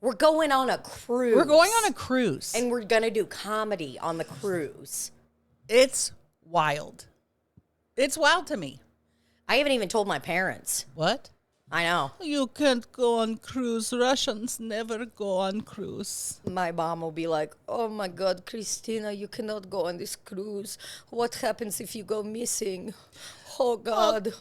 We're going on a cruise. We're going on a cruise. and we're going to do comedy on the cruise. It's wild. It's wild to me. I haven't even told my parents. What? I know. You can't go on cruise. Russians never go on cruise. My mom will be like, oh my God, Christina, you cannot go on this cruise. What happens if you go missing? Oh God.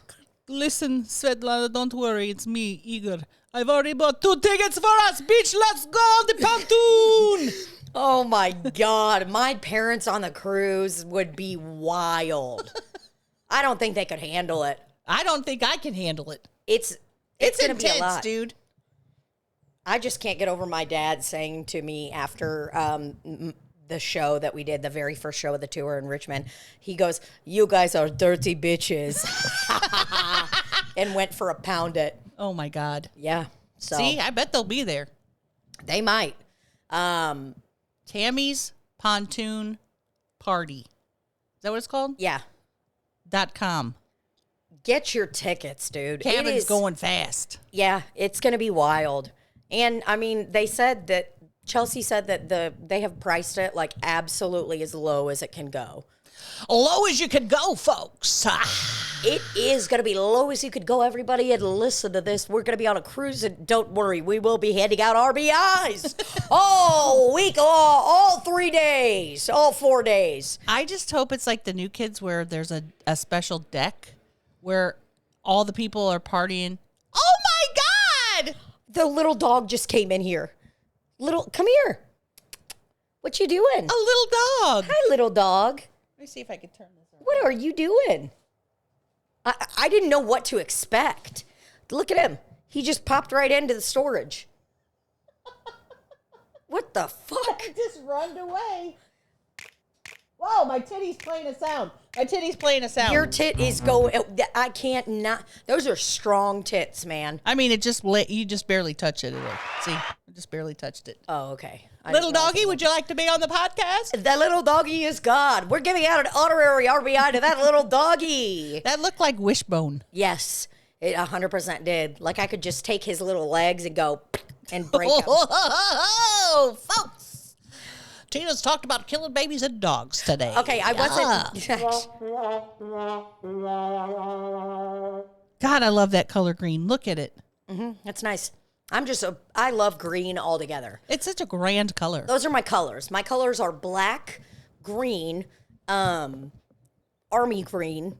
Listen, Svetlana, don't worry. It's me, Igor. I've already bought 2 tickets for us. Bitch, let's go on the pontoon. Oh my God. My parents on the cruise would be wild. I don't think they could handle it. I don't think I can handle it. It's going to be a intense, lot. dude. I just can't get over my dad saying to me after the show that we did, the very first show of the tour in Richmond, he goes, you guys are dirty bitches. And went for a pound it. Oh, my God. Yeah. So See, I bet they'll be there. they might. Tammy's Pontoon Party. Is that what it's called? Yeah. .com. Get your tickets, dude. Cabin's going fast. Yeah, it's going to be wild. And I mean, they said that Chelsea said that they have priced it like absolutely as low as it can go. Low as you could go, folks. It is going to be low as you could go, everybody. And listen to this. We're going to be on a cruise, and don't worry, we will be handing out RBIs all week, all 3 days, all 4 days. I just hope it's like the new kids where there's a special deck where all the people are partying. Oh, my God! The little dog just came in here. Come here. What you doing? A little dog. Hi, little dog. Let me see if I can turn this around. What are you doing? I didn't know what to expect. Look at him. He just popped right into the storage. What the fuck? Just runned away. Whoa, my titty's playing a sound. My titty's playing a sound. Your tit is going. I can't not. Those are strong tits, man. I mean, you just barely touched it. See, I just barely touched it. Oh, okay. Little doggy, would you like to be on the podcast? That little doggy is God. We're giving out an honorary RBI to that little doggy. That looked like Wishbone. Yes, it 100% did. Like I could just take his little legs and go and break them. Oh, folks. Tina's talked about killing babies and dogs today. Okay, I wasn't. God, I love that color green. Look at it. That's nice. I love green altogether. It's such a grand color. Those are my colors. My colors are black, green, army green,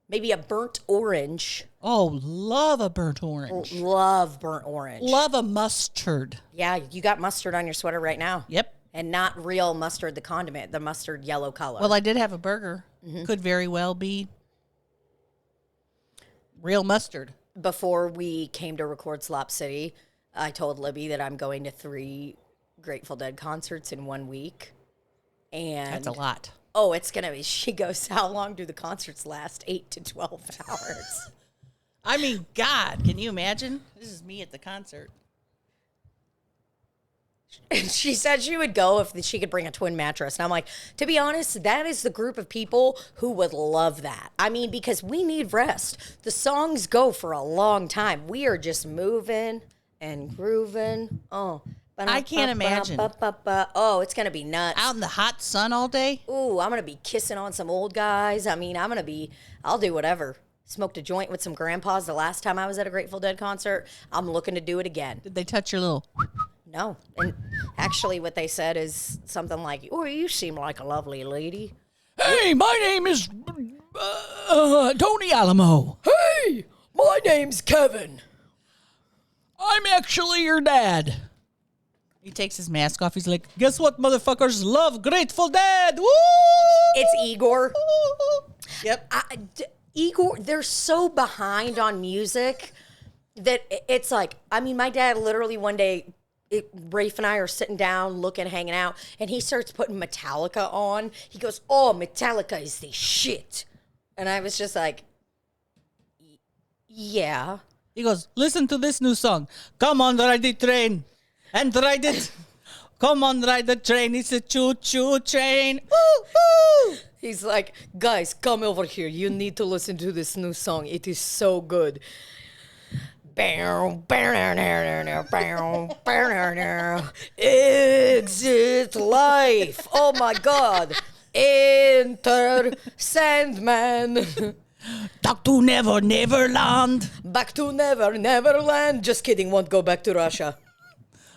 maybe a burnt orange. Oh, love a burnt orange. Love burnt orange. Love a mustard. Yeah, you got mustard on your sweater right now. Yep. And not real mustard, the condiment, the mustard yellow color. Well, I did have a burger. Could very well be real mustard. Before we came to record Slop City, I told Libbie that I'm going to 3 Grateful Dead concerts in 1 week. And That's a lot. oh, it's going to be, she goes, how long do the concerts last? 8 to 12 hours. I mean, God, can you imagine? This is me at the concert. And she said she would go if she could bring a twin mattress. And I'm like, to be honest, that is the group of people who would love that. I mean, because we need rest. The songs go for a long time. We are just moving and grooving. Oh, I can't imagine. Oh, it's going to be nuts. Out in the hot sun all day? Ooh, I'm going to be kissing on some old guys. I mean, I'll do whatever. Smoked a joint with some grandpas the last time I was at a Grateful Dead concert. I'm looking to do it again. Did they touch your little... No. And actually what they said is something like, oh, you seem like a lovely lady. Hey, my name is Tony Alamo. Hey, my name's Kevin. I'm actually your dad. He takes his mask off. He's like, guess what, motherfuckers love Grateful Dead? Woo! It's Igor. Yep. Igor, they're so behind on music that it's like, I mean, my dad literally one day, Rafe and I are sitting down, hanging out, and he starts putting Metallica on. He goes, oh, Metallica is the shit. And I was just like, yeah. He goes, listen to this new song. Come on, ride the train. And ride it. Come on, ride the train. It's a choo-choo train. Woo-hoo! He's like, guys, come over here. You need to listen to this new song. It is so good. Exit life. Oh my God. Enter Sandman. Talk to Neverland. Back to Neverland. Just kidding. Won't go back to Russia.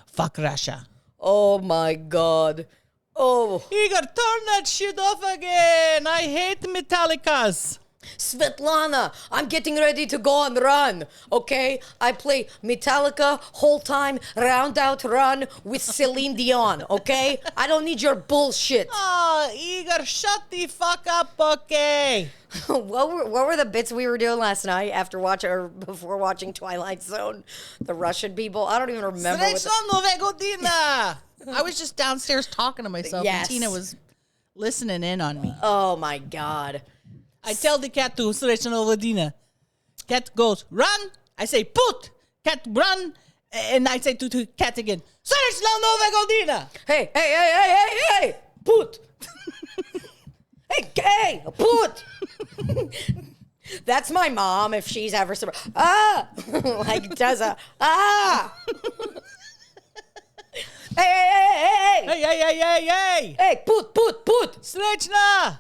Fuck Russia. Oh my God. Oh. Igor, turn that shit off again. I hate Metallicas. Svetlana, I'm getting ready to go and run, okay? I play Metallica whole time, round out run with Celine Dion, okay? I don't need your bullshit. Oh, Igor, shut the fuck up, okay? What were the bits we were doing last night before watching Twilight Zone? The Russian people? I don't even remember. I was just downstairs talking to myself, Yes. and Tina was listening in on me. Oh my God. I tell the cat to Srečna Vodina. Cat goes, run. I say, put. Cat, run. And I say to cat again, Srečna Vodina. Hey, put. hey, put. That's my mom if she's ever like does a Hey. Hey, put. Srečna.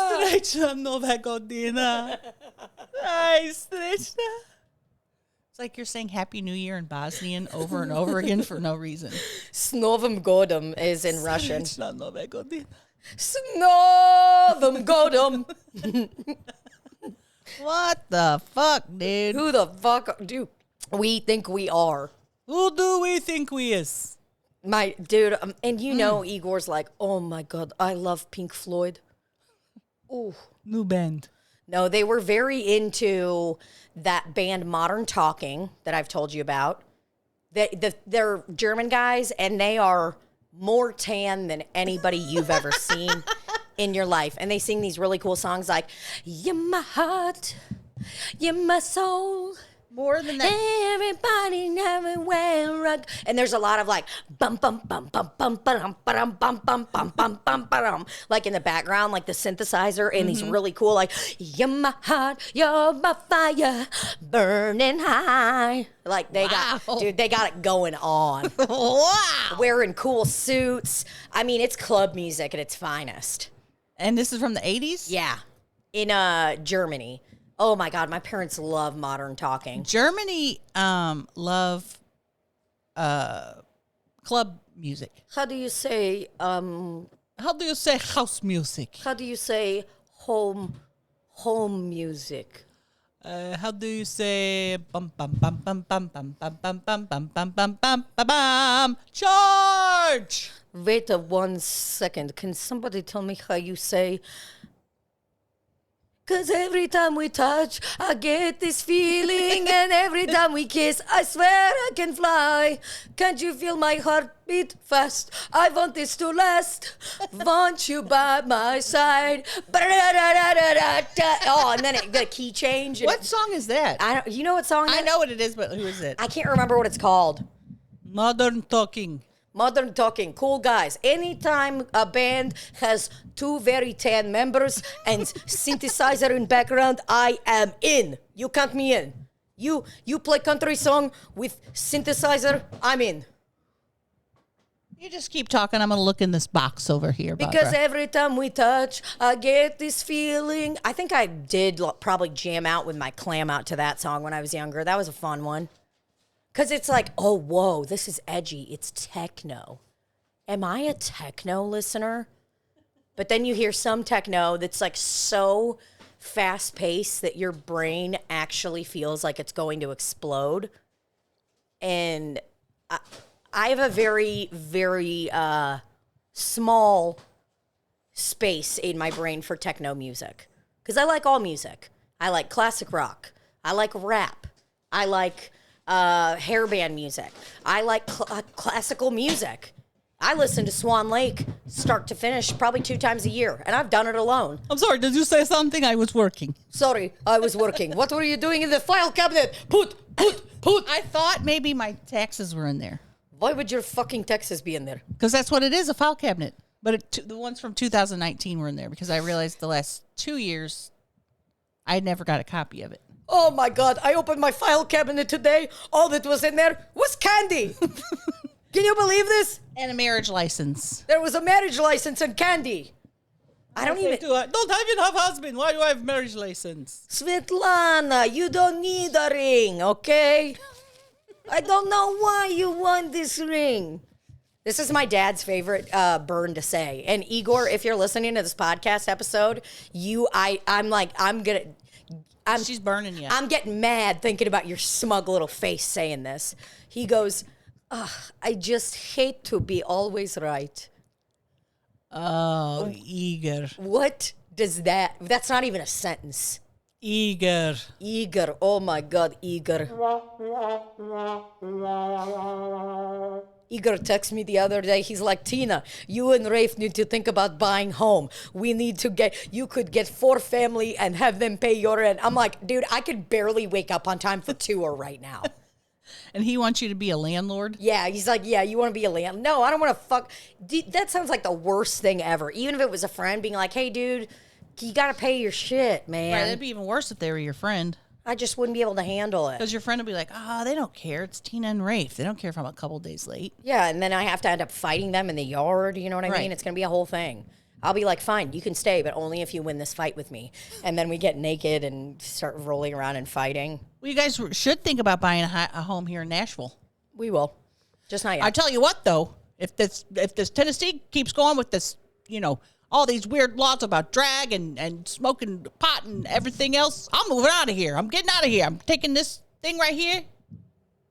Srečna Nového dina. Hey, Srečna. It's like you're saying Happy New Year in Bosnian over and over again for no reason. S Novim Godom is in Russian. Srečna Nového dina. S Novim Godom. What the fuck, dude? Who the fuck do we think we are? Who do we think we is? My dude, and you know Igor's like, oh my God, I love Pink Floyd. Ooh. New band. No, they were very into that band Modern Talking that I've told you about. They're German guys, and they are more tan than anybody you've ever seen in your life. And they sing these really cool songs like, you're my heart, you're my soul. More than that. Everybody everywhere rock. And there's a lot of like bum bum bum bum bum bum bum bum bum bum bum bum bum like in the background, like the synthesizer, and these really cool like you're my heart, you're my fire, burning high. Like they got it going on. Wow. Wearing cool suits. I mean, it's club music at its finest. And this is from the 80s? Yeah. In Germany. Oh my God, my parents love Modern Talking. Germany love club music. How do you say house music? How do you say home music? How do you say bum bum bum bum bum bum bum bum bum bum bum bum bum bum bum charge? Wait 1 second. Can somebody tell me how you say 'Cause every time we touch, I get this feeling. And every time we kiss, I swear I can fly. Can't you feel my heart beat fast? I want this to last. Want you by my side. Oh, and then the key change. What song is that? You know what song it is? I know what it is, but who is it? I can't remember what it's called. Modern Talking. Modern Talking, cool guys. Anytime a band has 2 very tan members and synthesizer in background, I am in. You count me in. You play country song with synthesizer, I'm in. You just keep talking. I'm going to look in this box over here, Barbara. Because every time we touch, I get this feeling. I think I did probably jam out with my clam out to that song when I was younger. That was a fun one. Because it's like, oh, whoa, this is edgy. It's techno. Am I a techno listener? But then you hear some techno that's like so fast-paced that your brain actually feels like it's going to explode. And I have a very, very small space in my brain for techno music. Because I like all music. I like classic rock. I like rap. I like hairband music. I like classical music. I listen to Swan Lake start to finish probably 2 times a year, and I've done it alone. I'm sorry, did you say something? I was working. Sorry, I was working. What were you doing in the file cabinet? Put. I thought maybe my taxes were in there. Why would your fucking taxes be in there? Because that's what it is, a file cabinet. But the ones from 2019 were in there because I realized the last 2 years I never got a copy of it. Oh my God, I opened my file cabinet today. All that was in there was candy. Can you believe this? And a marriage license. There was a marriage license and candy. I don't even have husband. Why do I have marriage license? Svetlana, you don't need a ring, okay? I don't know why you want this ring. This is my dad's favorite burn to say. And Igor, if you're listening to this podcast episode, She's burning you. I'm getting mad thinking about your smug little face saying this. He goes, I just hate to be always right. Oh, eager. What does that's not even a sentence. Eager. Eager. Oh my God, Eager. Igor texted me the other day. He's like, Tina, you and Rafe need to think about buying home. You could get 4 family and have them pay your rent. I'm like, dude, I could barely wake up on time for tour right now. And he wants you to be a landlord? Yeah, he's like, yeah, you want to be a landlord? No, I don't want to fuck. That sounds like the worst thing ever. Even if it was a friend being like, hey, dude, you got to pay your shit, man. Right, it'd be even worse if they were your friend. I just wouldn't be able to handle it. Because your friend would be like, they don't care. It's Tina and Rafe. They don't care if I'm a couple days late. Yeah, and then I have to end up fighting them in the yard. You know what I mean? It's going to be a whole thing. I'll be like, fine, you can stay, but only if you win this fight with me. And then we get naked and start rolling around and fighting. Well, you guys should think about buying a home here in Nashville. We will. Just not yet. I tell you what, though, if this Tennessee keeps going with this, all these weird laws about drag and smoking pot and everything else, I'm moving out of here. I'm getting out of here. I'm taking this thing right here,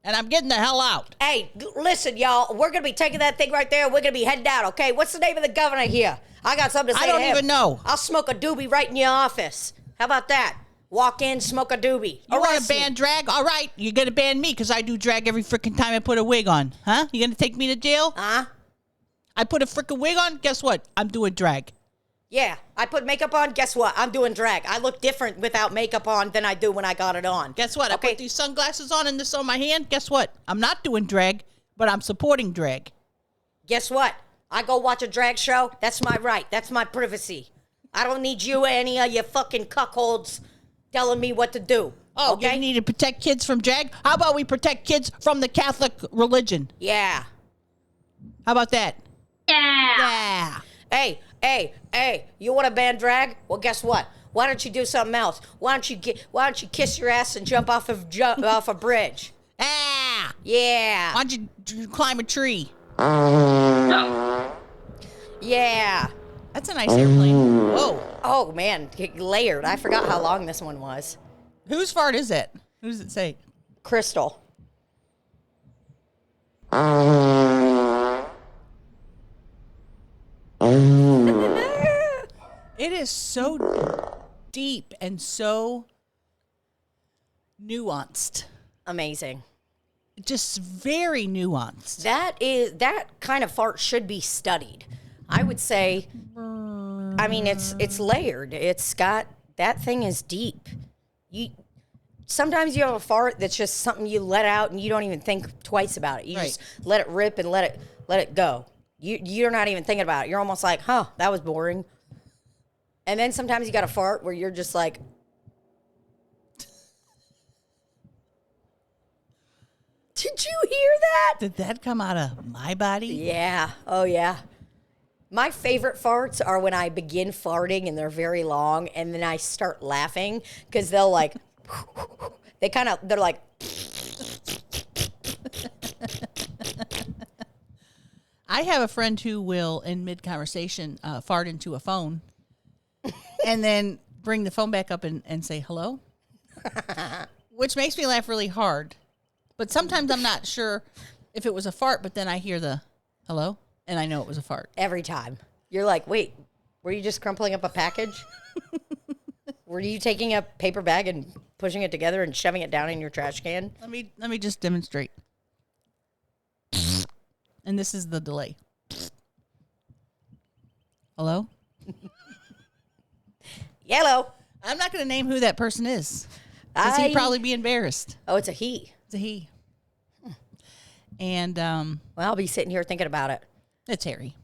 and I'm getting the hell out. Hey, listen, y'all. We're going to be taking that thing right there. We're going to be heading out, okay? What's the name of the governor here? I got something to say to him. I don't even know. I'll smoke a doobie right in your office. How about that? Walk in, smoke a doobie. You want to ban drag? All right, you're going to ban me because I do drag every freaking time I put a wig on. Huh? You going to take me to jail? Huh? I put a freaking wig on? Guess what? I'm doing drag. Yeah, I put makeup on. Guess what? I'm doing drag. I look different without makeup on than I do when I got it on. Guess what? Okay. I put these sunglasses on and this on my hand. Guess what? I'm not doing drag, but I'm supporting drag. Guess what? I go watch a drag show. That's my right. That's my privacy. I don't need you or any of your fucking cuckolds telling me what to do. Oh, okay? You need to protect kids from drag? How about we protect kids from the Catholic religion? Yeah. How about that? Yeah. Yeah. Hey, you want to ban drag? Well, guess what? Why don't you do something else? Why don't you kiss your ass and jump off a bridge? Ah! Yeah. Why don't you climb a tree? Yeah. That's a nice airplane. Whoa. Oh, man. Layered. I forgot how long this one was. Whose fart is it? Who does it say? Crystal. It is so deep and so nuanced. Amazing. Just very nuanced. That kind of fart should be studied. I would say, I mean, it's layered. It's got, that thing is deep. Sometimes you have a fart that's just something you let out and you don't even think twice about it. You just let it rip and let it go. You're not even thinking about it. You're almost like, huh, that was boring. And then sometimes you got a fart where you're just like, did you hear that? Did that come out of my body? Yeah. Oh, yeah. My favorite farts are when I begin farting and they're very long, and then I start laughing because they'll like, they're like. I have a friend who will, in mid-conversation, fart into a phone and then bring the phone back up and say, hello? Which makes me laugh really hard. But sometimes I'm not sure if it was a fart, but then I hear the hello, and I know it was a fart. Every time. You're like, wait, were you just crumpling up a package? Were you taking a paper bag and pushing it together and shoving it down in your trash can? Let me just demonstrate. And this is the delay. Hello? Yellow. I'm not going to name who that person is. Because he'd probably be embarrassed. Oh, it's a he. It's a he. And Well, I'll be sitting here thinking about it. it's Harry.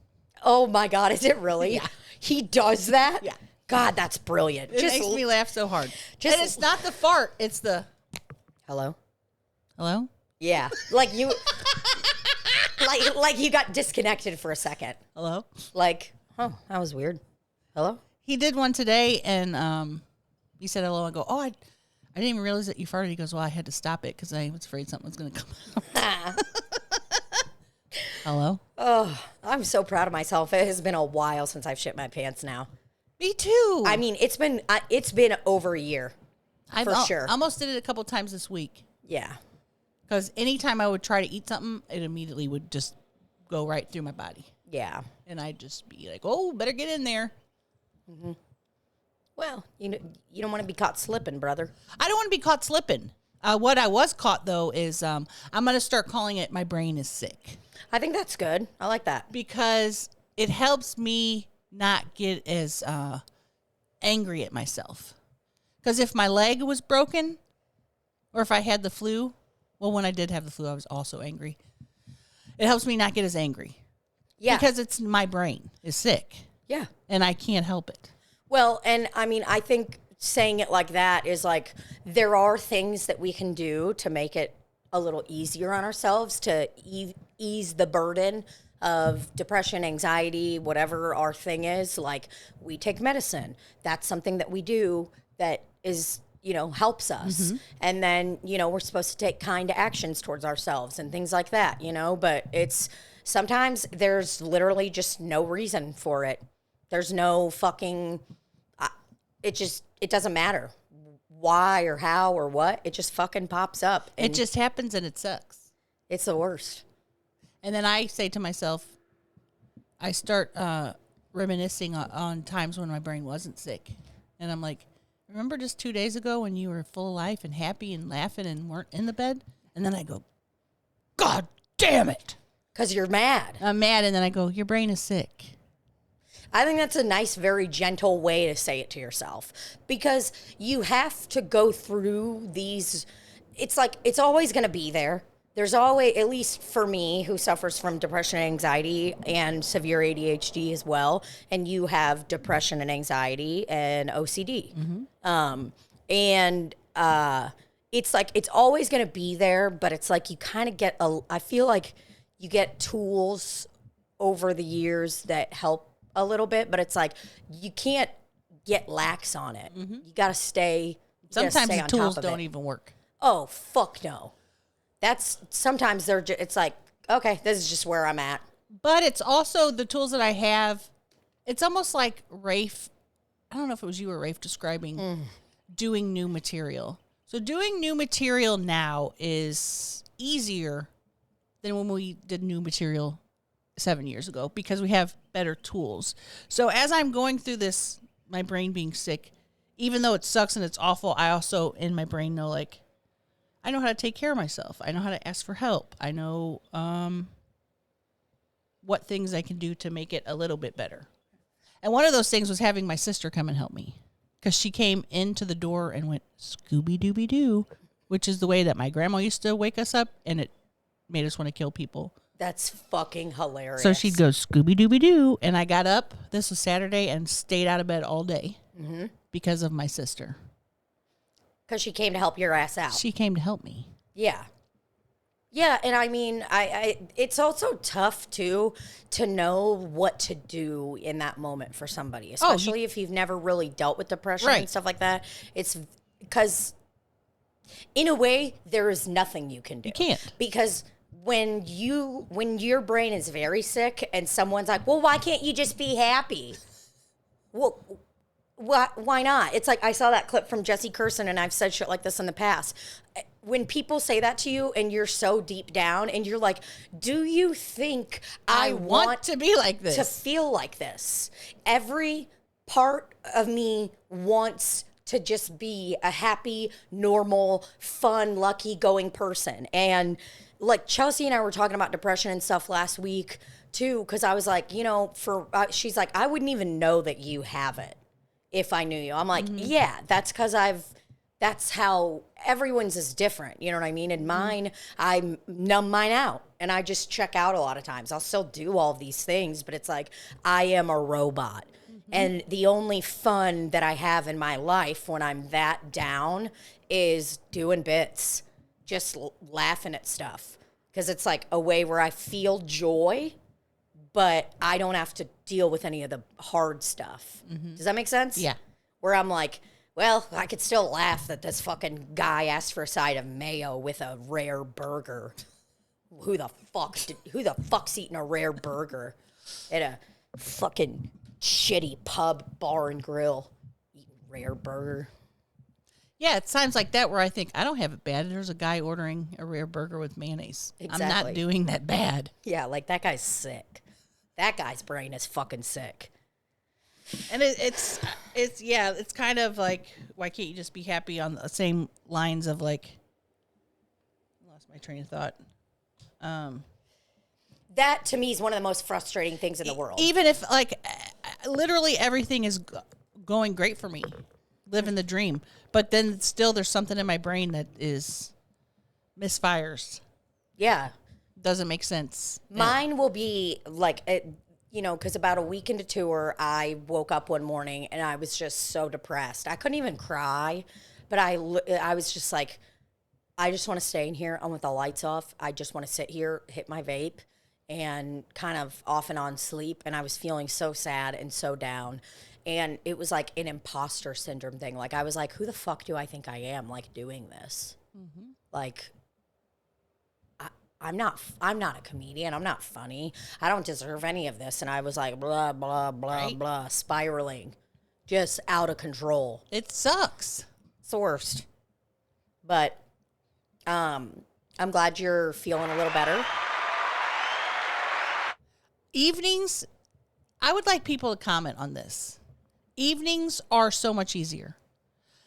Oh my God, is it really? Yeah. He does that? Yeah. God, that's brilliant. It makes me laugh so hard. just- And it's not the fart. It's the Hello? hello? Yeah. Like you like you got disconnected for a second. Hello? Like, oh, that was weird. Hello? He did one today, and he said hello. I go, oh, I didn't even realize that you farted. He goes, well, I had to stop it because I was afraid something was going to come out. Hello? Oh, I'm so proud of myself. It has been a while since I've shit my pants now. Me too. I mean, it's been over a year. For sure. I almost did it a couple times this week. Yeah. Because anytime I would try to eat something, it immediately would just go right through my body. Yeah. And I'd just be like, oh, better get in there. Mm-hmm. Well, you don't want to be caught slipping, brother. I don't want to be caught slipping. What I was caught, though, is I'm going to start calling it my brain is sick. I think that's good. I like that. Because it helps me not get as angry at myself. Because if my leg was broken or if I had the flu, well, when I did have the flu, I was also angry. It helps me not get as angry. Yeah. Because it's my brain is sick. Yeah. And I can't help it. Well, and I mean, I think saying it like that is like, there are things that we can do to make it a little easier on ourselves, to ease the burden of depression, anxiety, whatever our thing is. Like, we take medicine. That's something that we do that is, helps us. Mm-hmm. And then, we're supposed to take kind actions towards ourselves and things like that, but sometimes there's literally just no reason for it. There's no fucking, it doesn't matter why or how or what. It just fucking pops up. It just happens and it sucks. It's the worst. And then I say to myself, I start reminiscing on times when my brain wasn't sick. And I'm like, remember just 2 days ago when you were full of life and happy and laughing and weren't in the bed? And then I go, God damn it. Because you're mad. I'm mad. And then I go, your brain is sick. I think that's a nice, very gentle way to say it to yourself, because you have to go through these. It's like, it's always going to be there. There's always, at least for me, who suffers from depression and anxiety and severe ADHD as well, and you have depression and anxiety and OCD. Mm-hmm. It's like, it's always going to be there, but it's like you kind of get, I feel like you get tools over the years that help a little bit, but it's like you can't get lax on it. Mm-hmm. You got to stay. Sometimes the tools don't even work. Oh, fuck no. That's sometimes it's like, okay, this is just where I'm at. But it's also the tools that I have. It's almost like Rafe. I don't know if it was you or Rafe describing doing new material. So doing new material now is easier than when we did new material 7 years ago, because we have better tools. So as I'm going through this, my brain being sick, even though it sucks and it's awful, I also in my brain know like I know how to take care of myself. I know how to ask for help. I know what things I can do to make it a little bit better. And one of those things was having my sister come and help me, because she came into the door and went Scooby-Dooby-Doo, which is the way that my grandma used to wake us up, and it made us want to kill people. That's fucking hilarious. So she'd go Scooby-Dooby-Doo, and I got up, this was Saturday, and stayed out of bed all day because of my sister. Because she came to help your ass out. She came to help me. Yeah. Yeah, and I mean, I it's also tough, too, to know what to do in that moment for somebody, especially if you've never really dealt with depression and stuff like that. It's because, in a way, there is nothing you can do. You can't. Because when your brain is very sick and someone's like, well, why can't you just be happy? Well, why not? It's like I saw that clip from Jesse Curson, and I've said shit like this in the past. When people say that to you and you're so deep down and you're like, do you think I want to be like this? To feel like this? Every part of me wants to just be a happy, normal, fun, lucky going person. And like Chelsea and I were talking about depression and stuff last week too, because I was like, you know, she's like, I wouldn't even know that you have it if I knew you. I'm like, yeah, that's because that's how everyone's is different. You know what I mean? And mine, I numb mine out and I just check out a lot of times. I'll still do all of these things, but it's like I am a robot. And the only fun that I have in my life when I'm that down is doing bits, just laughing at stuff. Because it's like a way where I feel joy, but I don't have to deal with any of the hard stuff. Does that make sense? Yeah. Where I'm like, well, I could still laugh that this fucking guy asked for a side of mayo with a rare burger. Who the fuck's eating a rare burger at a fucking shitty pub, bar, and grill? Eating rare burger. Yeah, it's times like that where I think, I don't have it bad. There's a guy ordering a rare burger with mayonnaise. Exactly. I'm not doing that bad. Yeah, like that guy's sick. That guy's brain is fucking sick. And it's kind of like, why can't you just be happy on the same lines of like, I lost my train of thought. That to me is one of the most frustrating things in the world. Even if like literally everything is going great for me, living the dream, but then still there's something in my brain that is misfires. Yeah. Doesn't make sense. Mine will be like, you know, because about a week into tour, I woke up one morning and I was just so depressed. I couldn't even cry, but I was just like, I just want to stay in here. I want the lights off. I just want to sit here, hit my vape, and kind of off and on sleep. And I was feeling so sad and so down. And it was like an imposter syndrome thing. Like, I was like, who the fuck do I think I am, like, doing this? Like, I'm not a comedian. I'm not funny. I don't deserve any of this. And I was like, blah, blah, blah, blah, spiraling, just out of control. It sucks. It's the worst. But I'm glad you're feeling a little better. Evenings, I would like people to comment on this. Evenings are so much easier.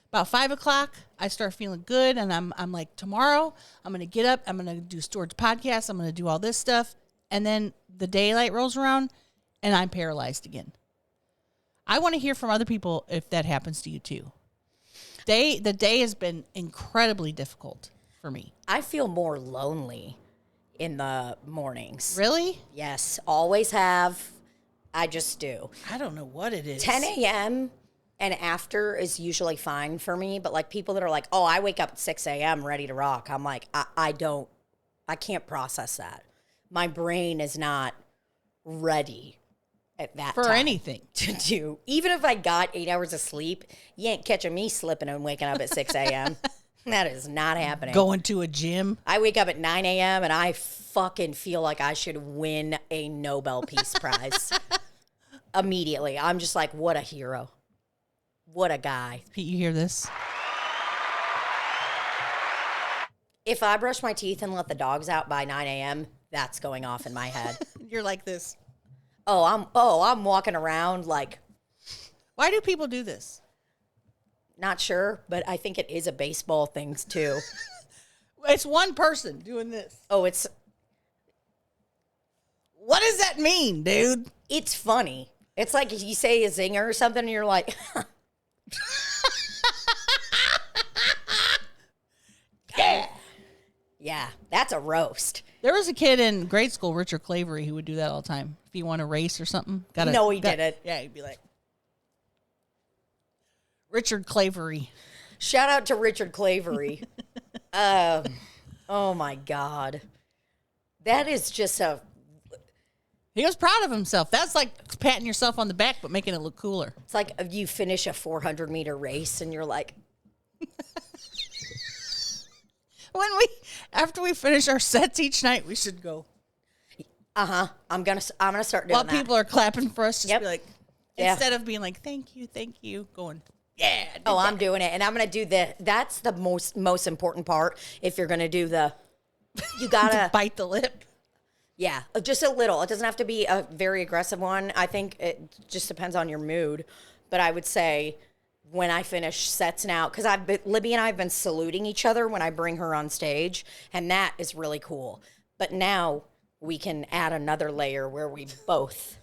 About 5 o'clock, I start feeling good, and I'm like, tomorrow, I'm going to get up, I'm going to do Storage Podcast, I'm going to do all this stuff, and then the daylight rolls around, and I'm paralyzed again. I want to hear from other people if that happens to you, too. The day has been incredibly difficult for me. I feel more lonely in the mornings. Really? Yes, always have. I just do. I don't know what it is. 10 a.m. and after is usually fine for me, but like people that are like, oh, I wake up at 6 a.m. ready to rock. I'm like, I can't process that. My brain is not ready at that for time anything to do. Even if I got 8 hours of sleep, you ain't catching me slipping and waking up at 6 a.m. That is not happening. Going to a gym. I wake up at 9 a.m. and I fucking feel like I should win a Nobel Peace Prize immediately. I'm just like, what a hero. What a guy. Pete, you hear this? If I brush my teeth and let the dogs out by 9 a.m., that's going off in my head. You're like this. I'm walking around like. Why do people do this? Not sure, but I think it is a baseball thing too. It's one person doing this. Oh, it's What does that mean, dude? it's funny. It's like if you say a zinger or something and you're like, Yeah. yeah, that's a roast. There was a kid in grade school, Richard Clavery, who would do that all the time. If you want to race or something. No, he didn't. Yeah, he'd be like, Richard Clavery. Shout out to Richard Clavery. Oh my God. That is just a, He was proud of himself. That's like patting yourself on the back, but making it look cooler. it's like if you finish a 400-meter race and you're like, After we finish our sets each night, we should go. I'm gonna start doing While that. people are clapping for us, just Yep. be like, Yeah. instead of being like, thank you, going, yeah. I did Oh, that. I'm doing it, and I'm gonna do that's the most important part. If you're gonna do you gotta Bite the lip. yeah, just a little. It doesn't have to be a very aggressive one. I think it just depends on your mood. But I would say when I finish sets now, because Libbie and I have been saluting each other when I bring her on stage, and that is really cool. But now we can add another layer where we both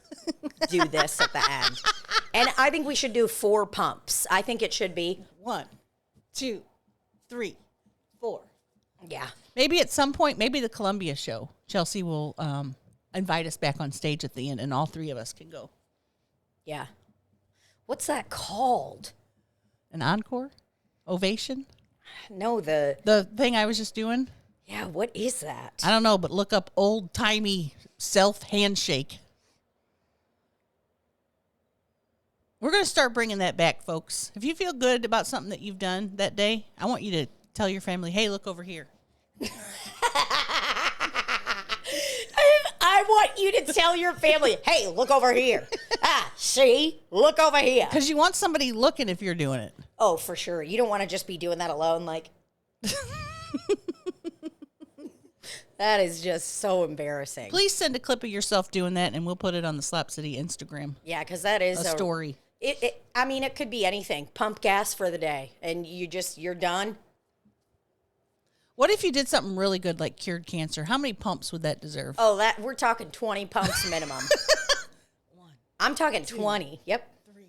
do this at the end. And I think we should do 4 pumps. I think it should be 1, 2, 3, 4. yeah. Maybe at some point, maybe the Columbia show, Chelsea will invite us back on stage at the end, and all 3 of us can go. Yeah. What's that called? An encore? Ovation? No, The thing I was just doing? yeah, what is that? I don't know, but look up old-timey self-handshake. We're going to start bringing that back, folks. If you feel good about something that you've done that day, I want you to tell your family, hey, look over here. I want you to tell your family, hey, look over here. See? Look over here. Because you want somebody looking if you're doing it. Oh, for sure. You don't want to just be doing that alone. Like, that is just so embarrassing. Please send a clip of yourself doing that, and we'll put it on the Slop City Instagram. Yeah, because that is A story. I mean, it could be anything. Pump gas for the day, and you're done. What if you did something really good like cured cancer? How many pumps would that deserve? Oh, we're talking 20 pumps minimum. I'm talking 20. Yep. 3,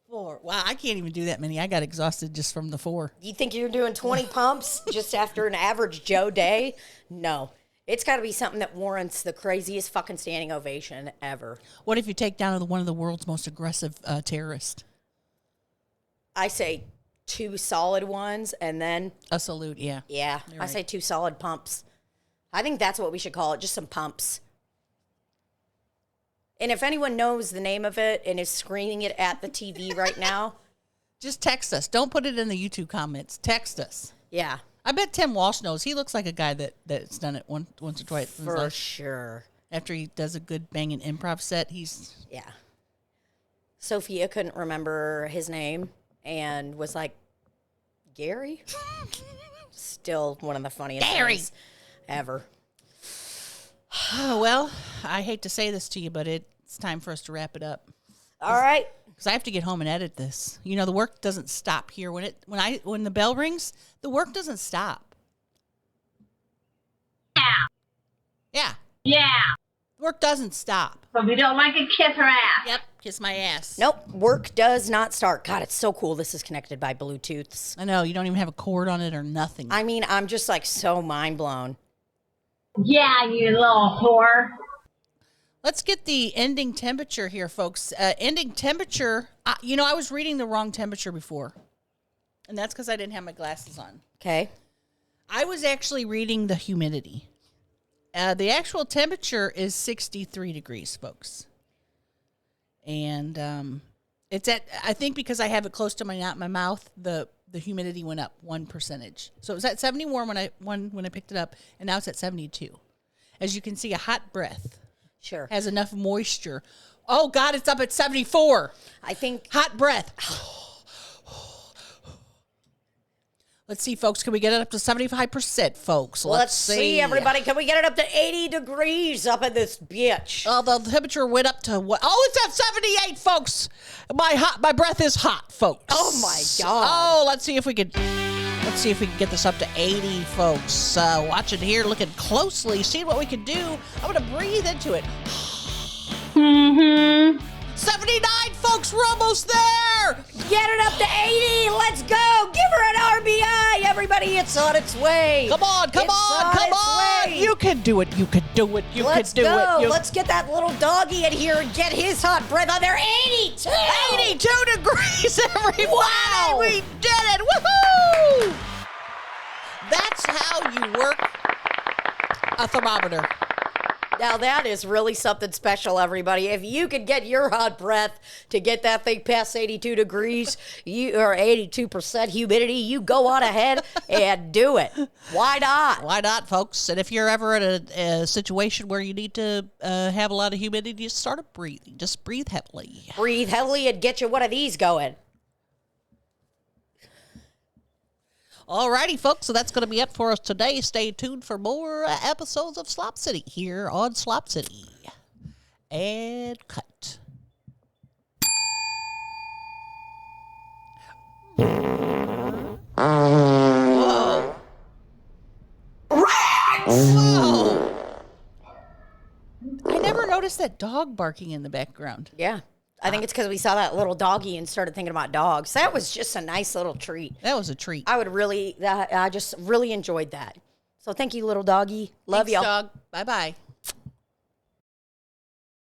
4. Wow, I can't even do that many. I got exhausted just from the 4. You think you're doing 20 pumps just after an average Joe day? No. It's got to be something that warrants the craziest fucking standing ovation ever. What if you take down one of the world's most aggressive terrorists? I say 2 solid ones, and then, A salute, yeah. yeah, You're I right. say 2 solid pumps. I think that's what we should call it, just some pumps. And if anyone knows the name of it and is screaming it at the TV right now, Just text us. Don't put it in the YouTube comments. Text us. yeah, I bet Tim Walsh knows. He looks like a guy that's done it once or twice in his for life. sure. After he does a good banging improv set, he's... Yeah. Sophia couldn't remember his name and was like, Gary? Still one of the funniest Gary. things ever. Oh, well, I hate to say this to you, but it's time for us to wrap it up. All right. Because I have to get home and edit this. You know, the work doesn't stop here. When the bell rings, the work doesn't stop. Yeah. Yeah. Work doesn't stop. But we don't like it, kiss her ass. Yep. Kiss my ass. Nope. Work does not start. God, it's so cool. This is connected by Bluetooths. I know. You don't even have a cord on it or nothing. I mean, I'm just like so mind blown. Yeah, you little whore. Let's get the ending temperature here, folks. Ending temperature, I was reading the wrong temperature before. And that's because I didn't have my glasses on. Okay. I was actually reading the humidity. The actual temperature is 63 degrees, folks. And it's I think because I have it close to my mouth, the humidity went up 1%. So it was at 71 when I picked it up, and now it's at 72. As you can see, a hot breath Sure. has enough moisture. Oh, God, it's up at 74. I think Hot breath. Let's see, folks. Can we get it up to 75%, folks? Let's see, everybody. Can we get it up to 80 degrees up in this bitch? Oh, the temperature went up to what? Oh, it's at 78, folks. My breath is hot, folks. Oh my God. Oh, let's see if we can get this up to 80, folks. Watching here, looking closely, seeing what we can do. I'm gonna breathe into it. 79, folks. We're almost there. Get it up to 80. Let's go. Give her an RBI, everybody. It's on its way. Come on. It's on its way. You can do it. You can do it. Let's go. Let's get that little doggy in here and get his hot breath on there. 82. 82 degrees, everybody. Wow. We did it. Woohoo! That's how you work a thermometer. Now that is really something special, everybody. If you could get your hot breath to get that thing past 82 degrees, or 82% humidity, you go on ahead and do it. Why not? Why not, folks? And if you're ever in a situation where you need to have a lot of humidity, just start breathing. Just breathe heavily. Breathe heavily and get you one of these going. Alrighty, folks, so that's going to be it for us today. Stay tuned for more episodes of Slop City here on Slop City. And cut. Whoa. Whoa. I never noticed that dog barking in the background. Yeah. I think it's because we saw that little doggy and started thinking about dogs. That was just a nice little treat. That was a treat. I just really enjoyed that. So thank you, little doggy. Love Thanks, y'all. dog. Bye-bye.